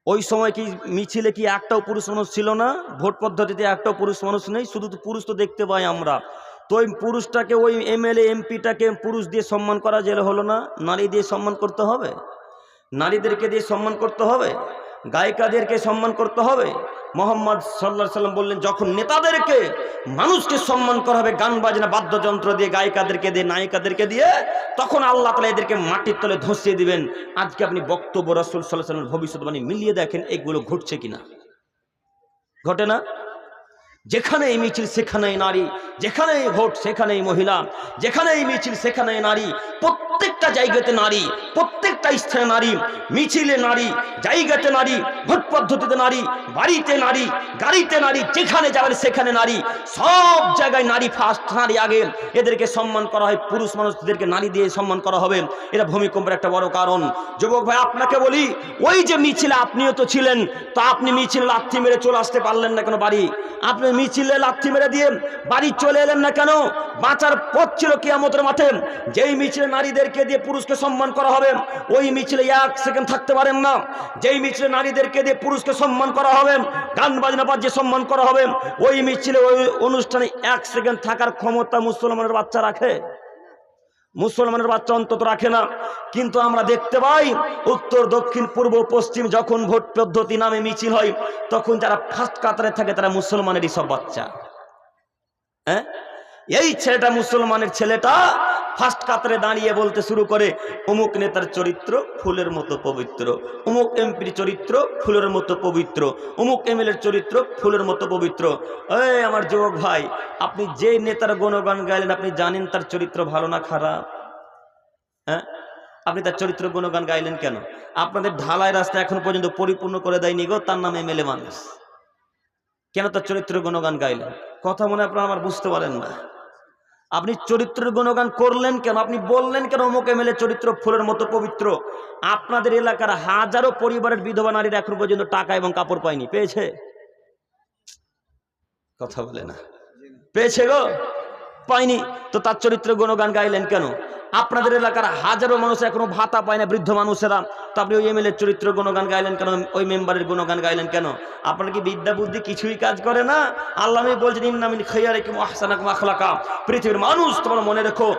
ওই সময় কি মিছিলে কি একটাও পুরুষ মানুষ ছিল না? ভোট পদ্ধতিতে একটাও পুরুষ মানুষ নেই, শুধু তো পুরুষ তো দেখতে পাই আমরা। তো ওই পুরুষটাকে, ওই এমএলএ এমপিটাকে পুরুষ দিয়ে সম্মান করা জেলে হলো না? নারী দিয়ে সম্মান করতে হবে, নারীদেরকে দিয়ে সম্মান করতে হবে, গায়িকাদেরকে সম্মান করতে হবে। মুহাম্মদ সাল্লাল্লাহু আলাইহি সাল্লাম বললেন, যখন নেতাদেরকে মানুষকে সম্মান করা হবে গান বাজনা বাদ্যযন্ত্র দিয়ে, গায়িকাদেরকে দিয়ে, নায়িকাদেরকে দিয়ে, তখন আল্লাহ তাআলা এদেরকে মাটির তলে ধসিয়ে দিবেন। আজকে আপনি বক্তব্য রাসূল সাল্লাল্লাহু আলাইহি ওয়াসাল্লামের ভবিষ্যৎবাণী মিলিয়ে দেখেন, এগুলো ঘটছে কিনা? ঘটে না? যেখানেই মিছিল সেখানেই নারী, যেখানেই ভোট সেখানেই মহিলা, যেখানেই মিছিল সেখানেই নারী। প্রত্যেকটা জায়গাতে নারী, প্রত্যেকটা স্থানে নারী, মিছিলে নারী, জায়গাতে নারী, ভোট পদ্ধতিতে নারী, বাড়িতে নারী, গাড়িতে নারী, যেখানে যাবেন সেখানে নারী। সব জায়গায় নারী ফার্স্ট, নারী আগে। এদেরকে সম্মান করা হয়, পুরুষ মানুষদেরকে নারী দিয়ে সম্মান করা হবে। এটা ভূমিকম্পের একটা বড় কারণ। যুবক ভাই, আপনাকে বলি, ওই যে মিছিলে আপনিও তো ছিলেন, তো আপনি মিছিল লাথি মেরে চলে আসতে পারলেন না কেন বাড়ি? আপনি মিছিলে লাথি মেরে দিয়ে বাড়ি চলে এলেন না কেন? বাঁচার পথ ছিল কিয়ামতের মাঠে। যেই মিছিলে নারীদেরকে দিয়ে পুরুষকে সম্মান করা হবে, ওই মিছিলে 1 সেকেন্ড থাকতে পারেন না। যেই মিছিলে নারীদেরকে দিয়ে পুরুষকে সম্মান করা হবে, গান বাজনা বাজিয়ে সম্মান করা হবে, ওই মিছিলে ওই অনুষ্ঠানে 1 সেকেন্ড থাকার ক্ষমতা মুসলমানের বাচ্চা রাখে? মুসলমানের বাচ্চা অন্তত রাখে না। কিন্তু আমরা দেখতে পাই উত্তর, দক্ষিণ, পূর্ব, পশ্চিম যখন ভোট পদ্ধতি নামে মিছিল হয়, তখন যারা ফার্স্ট কাতারে থাকে তারা মুসলমানেরই সব বাচ্চা। হ্যাঁ, এই ছেলেটা, মুসলমানের ছেলেটা ফার্স্ট কাতারে দাঁড়িয়ে বলতে শুরু করে, অমুক নেতার চরিত্র ফুলের মতো পবিত্র, অমুক এমপির চরিত্র ফুলের মতো পবিত্র, অমুক এমএলএর চরিত্র ফুলের মতো পবিত্র। এই আমার যুবক ভাই, আপনি যে নেতার গুণগান গাইলেন, আপনি জানেন তার চরিত্র ভালো না খারাপ? হ্যাঁ, আপনি তার চরিত্র গুণগান গাইলেন কেন? আপনাদের ঢালাই রাস্তা এখন পর্যন্ত পরিপূর্ণ করে দেয়নি গো, তার নামে এমএলএ মানুষ। কেন তার চরিত্র গুণগান গাইলেন? কথা মনে আপনারা আমার বুঝতে পারেন না। আপনি চরিত্রের গুণগান করলেন কেন? আপনি বললেন কেন অমুক এমএলএ চরিত্র ফুলের মতো পবিত্র? আপনাদের এলাকার হাজারো পরিবারের বিধবা নারীরা এখন পর্যন্ত টাকা এবং কাপড় পায়নি, পেয়েছে? কথা বলে না, পেয়েছে গো? পায়নি। তো তার চরিত্র গুণগান গাইলেন কেন? আপনাদের এলাকার হাজারো মানুষ এখনো ভাতা পায় না, বৃদ্ধ মানুষেরা, তো আপনি ওই এমএলএ চরিত্র গুণগান গাইলেন কেন? ওই মেম্বারের গুণগান গাইলেন কেন? আপনার কি বিদ্যা বুদ্ধি কিছুই কাজ করে না? আল্লাহ বলছেন, ইন্না মিন খাইয়ারিকুম আহসানাকুম আখলাকা। পৃথিবীর মানুষ, তোমরা মনে রেখো,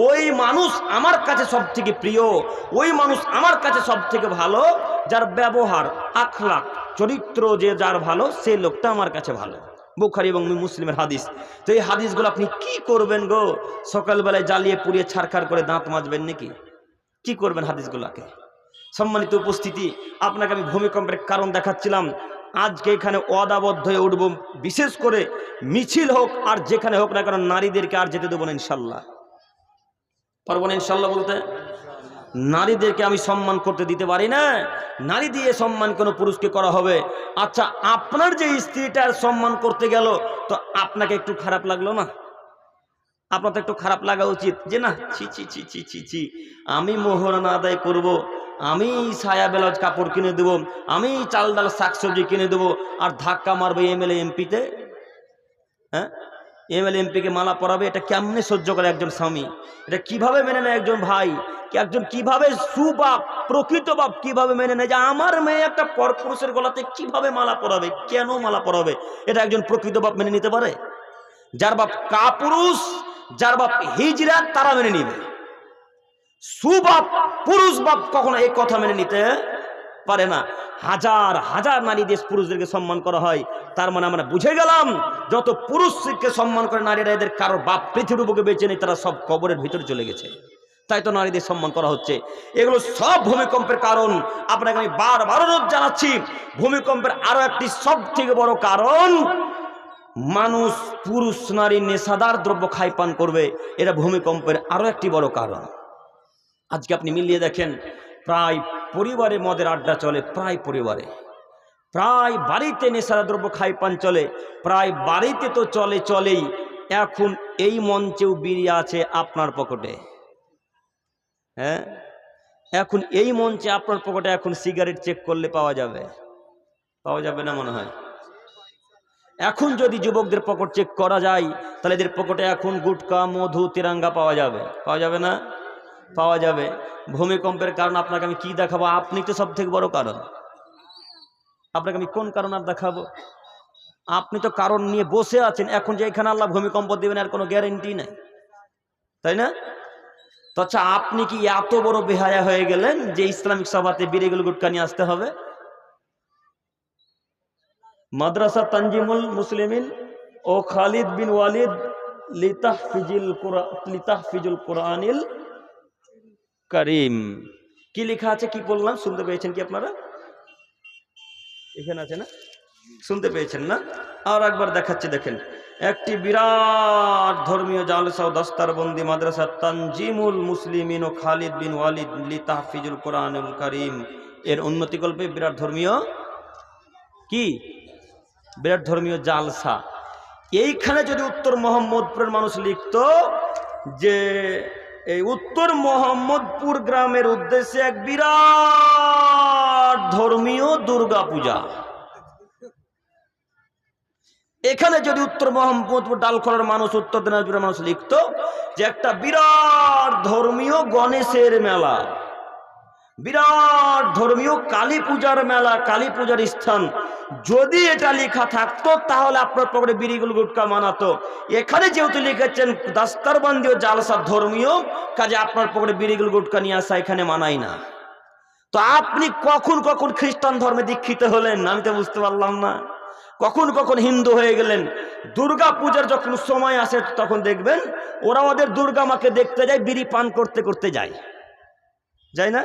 ওই মানুষ আমার কাছে সব থেকে প্রিয়, ওই মানুষ আমার কাছে সব থেকে ভালো, যার ব্যবহার, আখলাক, চরিত্র যে যার ভালো, সেই লোকটা আমার কাছে ভালো। বুখারী এবং মুসলিমের হাদিস। তো এই হাদিসগুলো আপনি কি করবেন গো? সকালবেলায় জ্বালিয়ে পুড়িয়ে ছারখার করে দাঁত মাজবেন নাকি? কি করবেন হাদিসগুলোকে? সম্মানিত উপস্থিতি, আপনাকে আমি ভূমিকম্পের কারণ দেখাচ্ছিলাম। আজকে এখানে ওয়াদাবদ্ধ হয়ে উঠব, বিশেষ করে মিছিল হোক আর যেখানে হোক না কেন, নারীদেরকে আর যেতে দেবো না ইনশাল্লাহ। পারবো না ইনশাল্লাহ বলতে? নারীদেরকে আমি সম্মান করতে দিতে পারি না। নারী দিয়ে সম্মান কোনো পুরুষকে করা হবে? আচ্ছা, আপনার যে স্ত্রীটার সম্মান করতে গেল, তো আপনাকে একটু খারাপ লাগলো না? আপনার তো একটু খারাপ লাগা উচিত যে না, ছি ছি ছি ছি ছি ছি, আমি মোহরানা আদায় করব, আমি সায়া ব্লাউজ কাপড় কিনে দেবো, আমি চাল ডাল শাকসবজি কিনে দেবো, আর ধাক্কা মারবে এমএলএ এমপিতে। হ্যাঁ, এমএলএ এমপিকে মালা পরাবে, এটা কেমনে সহ্য করে একজন স্বামী? এটা কিভাবে মেনে নেয় একজন ভাই? একজন কিভাবে সুবাপ, প্রকৃত বাপ কিভাবে মেনে নেয় যে আমার মেয়ে একটা পরপুরুষের গলাতে কিভাবে মালা পরাবে, কেন মালা পরাবে? এটা একজন প্রকৃত বাপ মেনে নিতে পারে? যার বাপ কাপুরুষ, যার বাপ হিজড়া, তারা মেনে নিবে। সুবাপ, পুরুষ বাপ কখনো এই কথা মেনে নিতে পারে না। হাজার হাজার নারী দেশ পুরুষদেরকে সম্মান করা হয়, তার মানে আমরা বুঝে গেলাম যত পুরুষকে সম্মান করে নারীরা, এদের কারো বাপ পৃথিবীর বুকে বেঁচে নেই, তারা সব কবরের ভিতরে চলে গেছে। তাই তো নারীদের সম্মান করা হচ্ছে। এগুলো সব ভূমিকম্পের কারণ। আপনাকে আমি বারবার অনুরোধ জানাচ্ছি, ভূমিকম্পের আরো একটি সব থেকে বড় কারণ, মানুষ পুরুষ নারী নেশাদার দ্রব্য খাই পান করবে, এটা ভূমিকম্পের আরো একটি বড় কারণ। আজকে আপনি মিলিয়ে দেখেন, প্রায় পরিবারে মদের আড্ডা চলে, প্রায় পরিবারে, প্রায় বাড়িতে নেশাদার দ্রব্য খাই পান চলে, প্রায় বাড়িতে তো চলেই। এখন এই মঞ্চেও বিড়ি আছে আপনার পকেটে। হ্যাঁ, এখন এই মঞ্চে আপনার পকেটে এখন সিগারেট চেক করলে পাওয়া যাবে? পাওয়া যাবে না মনে হয়। এখন যদি যুবকদের পকেট চেক করা যায়, তাহলে এদের পকেটে এখন গুটকা, মধু, তিরাঙ্গা পাওয়া যাবে? পাওয়া যাবে না? পাওয়া যাবে। ভূমিকম্পের কারণ আপনাকে আমি কি দেখাবো? আপনি তো সব থেকে বড় কারণ। আপনাকে আমি কোন কারণ আর দেখাবো? আপনি তো কারণ নিয়ে বসে আছেন। এখন যে এখানে আল্লাহ ভূমিকম্প দেবেন আর কোনো গ্যারেন্টি নেই, তাই না? তো আচ্ছা, আপনি কি এত বড় বেহায়া হয়ে গেলেন যে ইসলামিক সভাতে বিড়িগুলো গুটকা নিয়ে আসতে হবে? মাদ্রাসা তানজিমুল মুসলিমিন ও খালিদ বিন ওয়ালিদ লিতাহফিজুল কোরআনিল কারীম, কি লেখা আছে, কি বললাম শুনতে পেয়েছেন কি আপনারা? এখানে আছে না? শুনতে পেয়েছেন না? আর একবার দেখাচ্ছি, দেখেন। একটি বিরাট ধর্মীয় জালসা ও দস্তারবন্দি মাদ্রাসা তানজিমুল মুসলিমিন ও খালিদ বিন ওয়ালিদ লিতাহফিজুল কোরআনুল কারীম এর উন্নতিকল্পে বিরাট ধর্মীয় কি, বিরাট ধর্মীয় জালসা। এইখানে যদি উত্তর মোহাম্মদপুরের মানুষ লিখত যে এই উত্তর মোহাম্মদপুর গ্রামের উদ্দেশ্যে এক বিরাট ধর্মীয় দুর্গা পূজা, এখানে যদি উত্তর মোহাম্মদপুর ডালখোলার মানুষ, উত্তর দিনাজপুরের মানুষ লিখতো যে একটা বিরাট ধর্মীয় গণেশের মেলা, বিরাট ধর্মীয় কালী পূজার মেলা, কালী পূজার স্থান, যদি এটা লেখা থাকতো তাহলে আপনার পকেটে বিড়িগুল গুটকা মানাতো। এখানে যেহেতু লিখেছেন দাস্তারবন্দি ও জালসা ধর্মীয়, কাজে আপনার পকেটে বিড়িগুল গুটকা নিয়ে আসা এখানে মানাই না। তো আপনি কখন কখন খ্রিস্টান ধর্মে দীক্ষিত হলেন আমি তো বুঝতে পারলাম না। কখন কখন হিন্দু হয়ে গেলেন। দুর্গা পূজার যখন সময় আসে তখন দেখবেন ওরা ওদের দুর্গা মাকে দেখতে যায়, বিড়ি পান করতে করতে যায়, যায় না?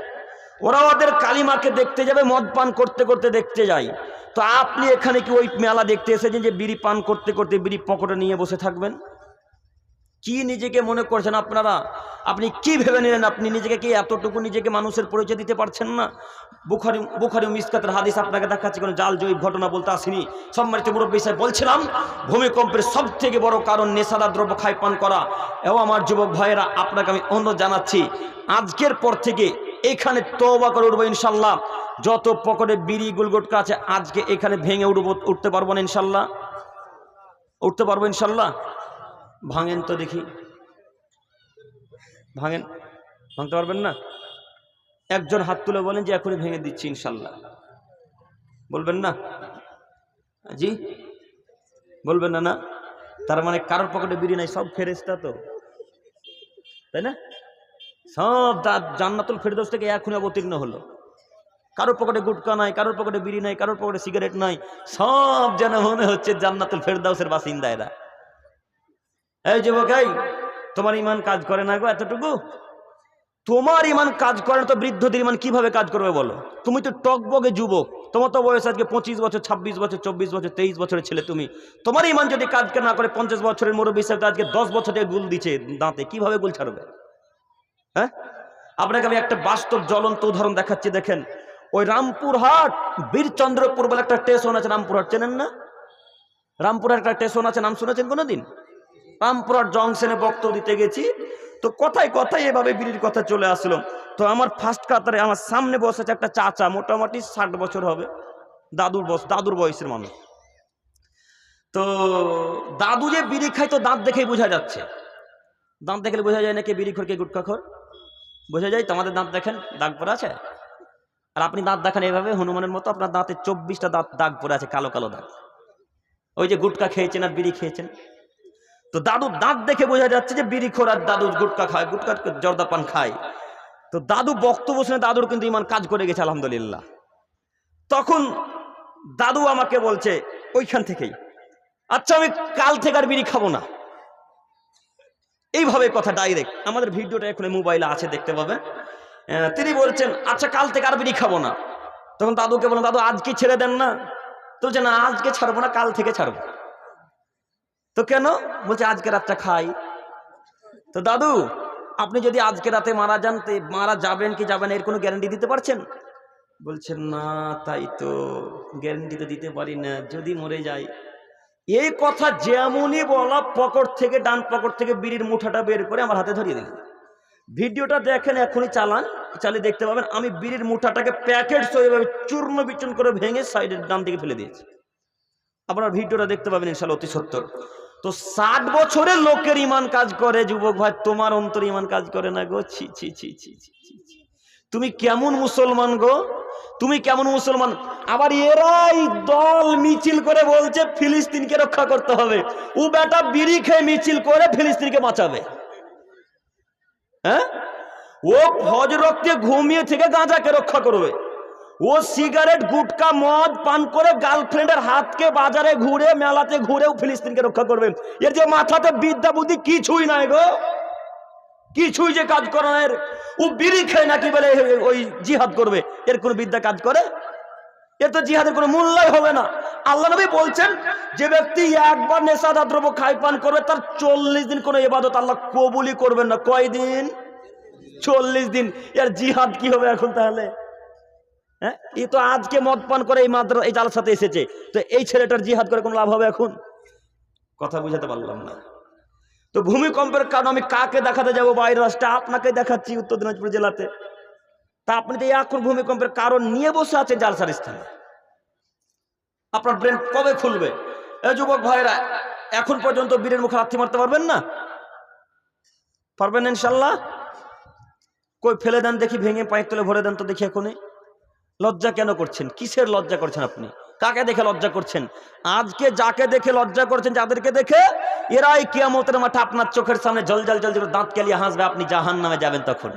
ওরা ওদের কালী মাকে দেখতে যাবে, মদ পান করতে করতে দেখতে যায়। তো আপনি এখানে কি ওই মেলা দেখতে এসেছেন যে বিড়ি পান করতে করতে বিড়ি পকেটে নিয়ে বসে থাকবেন? কি নিজেকে মনে করছেন আপনারা? আপনি কি ভেবে নিলেন? আপনি নিজেকে কি এতটুকু নিজেকে মানুষের পরিচয় দিতে পারছেন না? বুখারী মিসকাতের হাদিস আপনাকে দেখাচ্ছি, কোনো জাল জয়ীব ঘটনা বলতে আসিনি। সম্মানিত মুরব্বী সাহেব, বলছিলাম ভূমিকম্পের সব থেকে বড় কারণ নেশাদার দ্রব্য খায় পান করা। এবং আমার যুবক ভাইয়েরা, আপনাকে আমি অনুরোধ জানাচ্ছি, আজকের পর থেকে এখানে তওবা করে উঠবো ইনশাল্লাহ। যত পকেটে বিড়ি গুলগোটকা আছে আজকে এখানে ভেঙে উঠতে পারবো না ইনশাল্লাহ? উঠতে পারবো ইনশাল্লাহ? ভাঙেন তো দেখি, ভাঙেন। ভাঙতে পারবেন না? একজন হাত তুলে বলেন যে এখনই ভেঙে দিচ্ছি ইনশাল্লাহ। বলবেন না? জি বলবেন না? না, তার মানে কারোর পকেটে বিড়ি নাই, সব ফেরেশতা তো, তাই না? সব জান্নাতুল ফেরদৌস থেকে এখনই অবতীর্ণ হলো। কারোর পকেটে গুটকা নাই, কারোর পকেটে বিড়ি নাই, কারোর পকেটে সিগারেট নাই, সব যেন মনে হচ্ছে জান্নাতুল ফেরদৌসের বাসিন্দা এরা। এই যুবক, এই তোমার ইমান কাজ করে না গো এতটুকু? তোমার ইমান কাজ করে না তো বৃদ্ধদের ইমান কিভাবে কাজ করবে বলো? তুমি তো টকবগে যুবক, তোমার তো বয়স আজকে 25 বছর, 26 বছর, 24 বছর, 23 বছরের ছেলে তুমি। তোমার ইমান যদি কাজ না করে 50 বছরের মুরব্বী সাহেব আজকে 10 বছর থেকে গুল দিচ্ছে দাঁতে, কিভাবে গুল ছাড়বে? হ্যাঁ, আপনাকে আমি একটা বাস্তব জ্বলন্ত উদাহরণ দেখাচ্ছি। দেখেন, ওই রামপুরহাট বীরচন্দ্রপুর বলে একটা স্টেশন আছে, রামপুরহাট চেনেন না? রামপুরহাট একটা স্টেশন আছে, নাম শুনেছেন কোনোদিন? রামপুরহাট জংশনে বক্তব্য দিতে গেছি, তো কথায় কথায় এভাবে বিড়ির কথা চলে আসলো। তো আমার ফার্স্ট কাতারে আমার সামনে বসেছে একটা চাচা, মোটামুটি 60 বছর হবে, দাদুর বয়সের মানুষ। তো দাদু যে বিড়ি খায় তো দাঁত দেখেই বোঝা যাচ্ছে। দাঁত দেখলে বোঝা যায় না কে বিড়ি খোর কে গুটখা খোর, বোঝা যায় তো। আমাদের দাঁত দেখেন দাগ পড়ে আছে, আর আপনি দাঁত দেখেন এইভাবে হনুমানের মতো, আপনার দাঁতে 24টা দাঁত দাগ পড়ে আছে, কালো কালো দাগ। ওই যে গুটকা খেয়েছেন আর বিড়ি খেয়েছেন। তো দাদুর দাঁত দেখে বোঝা যাচ্ছে যে বিড়ি খোর আর দাদু গুটকা খায়, গুটকা জর্দা পান খায়। তো দাদু বক্তব্য শুনে দাদুর কিন্তু ইমান কাজ করে গেছে আলহামদুলিল্লাহ। তখন দাদু আমাকে বলছে ওইখান থেকেই, আচ্ছা আমি কাল থেকে আর বিড়ি খাবো না। এইভাবে কথা ডাইরেক্ট, আমাদের ভিডিওটা এখন মোবাইলে আছে, দেখতে পাবেন। তিনি বলছেন আচ্ছা কাল থেকে আর বিড়ি খাবো না। তখন দাদুকে বললাম, দাদু আজকে ছেড়ে দেন না। তো বলছে না, আজকে ছাড়বো না, কাল থেকে ছাড়বো। তো কেন? বলছে আজকে রাতটা খাই। তো দাদু, আপনি যদি আজকে রাতে মারা যান, মারা যাবেন কি যাবেন এর কোনো গ্যারান্টি দিতে পারছেন? বলছেন না, তাই তো গ্যারান্টি তো দিতে পারি না, যদি মরে যাই। এই কথা যেমনই বলা, পকেট থেকে ডান পকেট থেকে বিড়ির মুঠাটা বের করে আমার হাতে ধরিয়ে দিলেন। ভিডিওটা দেখেন, এখনই চালিয়ে দেখতে পাবেন। আমি বিড়ির মুঠাটাকে প্যাকেট সহিভাবে চূর্ণ বিচূর্ণ করে ভেঙে সাইডের ডান দিকে ফেলে দিয়েছি। আপনার ভিডিওটা দেখতে পাবেন ইনশাআল্লাহ অতি সত্তর। তো 60 বছরের লোকের ইমান কাজ করে, যুবক ভাই তোমার অন্তর ইমান কাজ করে না গো। ছি ছি ছি ছি ছি ছি। তুমি কেমন মুসলমান গো, তুমি কেমন মুসলমান? আবার এরাই দল মিছিল করে বলছে ফিলিস্তিনকে রক্ষা করতে হবে। ও বেটা বিড়ি খেয়ে মিছিল করে ফিলিস্তিনকে বাঁচাবে। হ্যাঁ, ও ফজরকে ঘুমিয়ে থেকে গাঁজাকে রক্ষা করবে। ও সিগারেট গুটকা মদ পান করে গার্লফ্রেন্ডের হাতকে বাজারে ঘুরে মেলাতে ঘুরেও ফিলিস্তিনকে রক্ষা করবে। এর যে মাথাতে বিদ্যা বুদ্ধি কিছুই নাই গো, কিছুই যে কাজ করে না। ও বিড়ি খেয়ে নাকি বলে ওই জিহাদ করবে, এর কোন বিদ্যা কাজ করে? এর তো জিহাদের কোনো মূল্যই হবে না। আল্লাহ নবী বলছেন যে ব্যক্তি একবার নেশাদার দ্রব্য খায় পান করবে তার 40 দিন কোনো ইবাদত আল্লাহ কবুলই করবেন না। কয় দিন? 40 দিন। এর জিহাদ কি হবে এখন তাহলে? হ্যাঁ, এই তো আজকে মদ পান করে এই জালসাতে এসেছে, তো এই ছেলেটার জিহাদ করে কোনো লাভ হবে এখন? কথা বুঝাতে পারলাম না। তো ভূমিকম্পের কারণ আমি কাকে দেখাতে যাবো বাইরের রাষ্ট্রে? আপনাকে দেখাচ্ছি উত্তর দিনাজপুর জেলাতে। তা আপনি তো এখন ভূমিকম্পের কারণ নিয়ে বসে আছেন জালসার স্থানে। আপনার ব্রেন কবে খুলবে? এই যুবক ভাইরা, এখন পর্যন্ত বীরের মুখে লাথি মারতে পারবেন না? পারবেন না ইনশাল্লাহ? কই ফেলে দেন দেখি, ভেঙে পায়ের তলে ভরে দেন তো দেখি। এখনই লজ্জা কেন করছেন? কিসের লজ্জা করছেন আপনি? কাকে দেখে লজ্জা করছেন? আজকে যাকে দেখে লজ্জা করছেন, যাদেরকে দেখে, এরাই কিয়ামতের মাঠে আপনার চোখের সামনে জল জল জল জল দাঁত কেলিয়ে হাসবে, আপনি জাহান্নামে যাবেন তখন।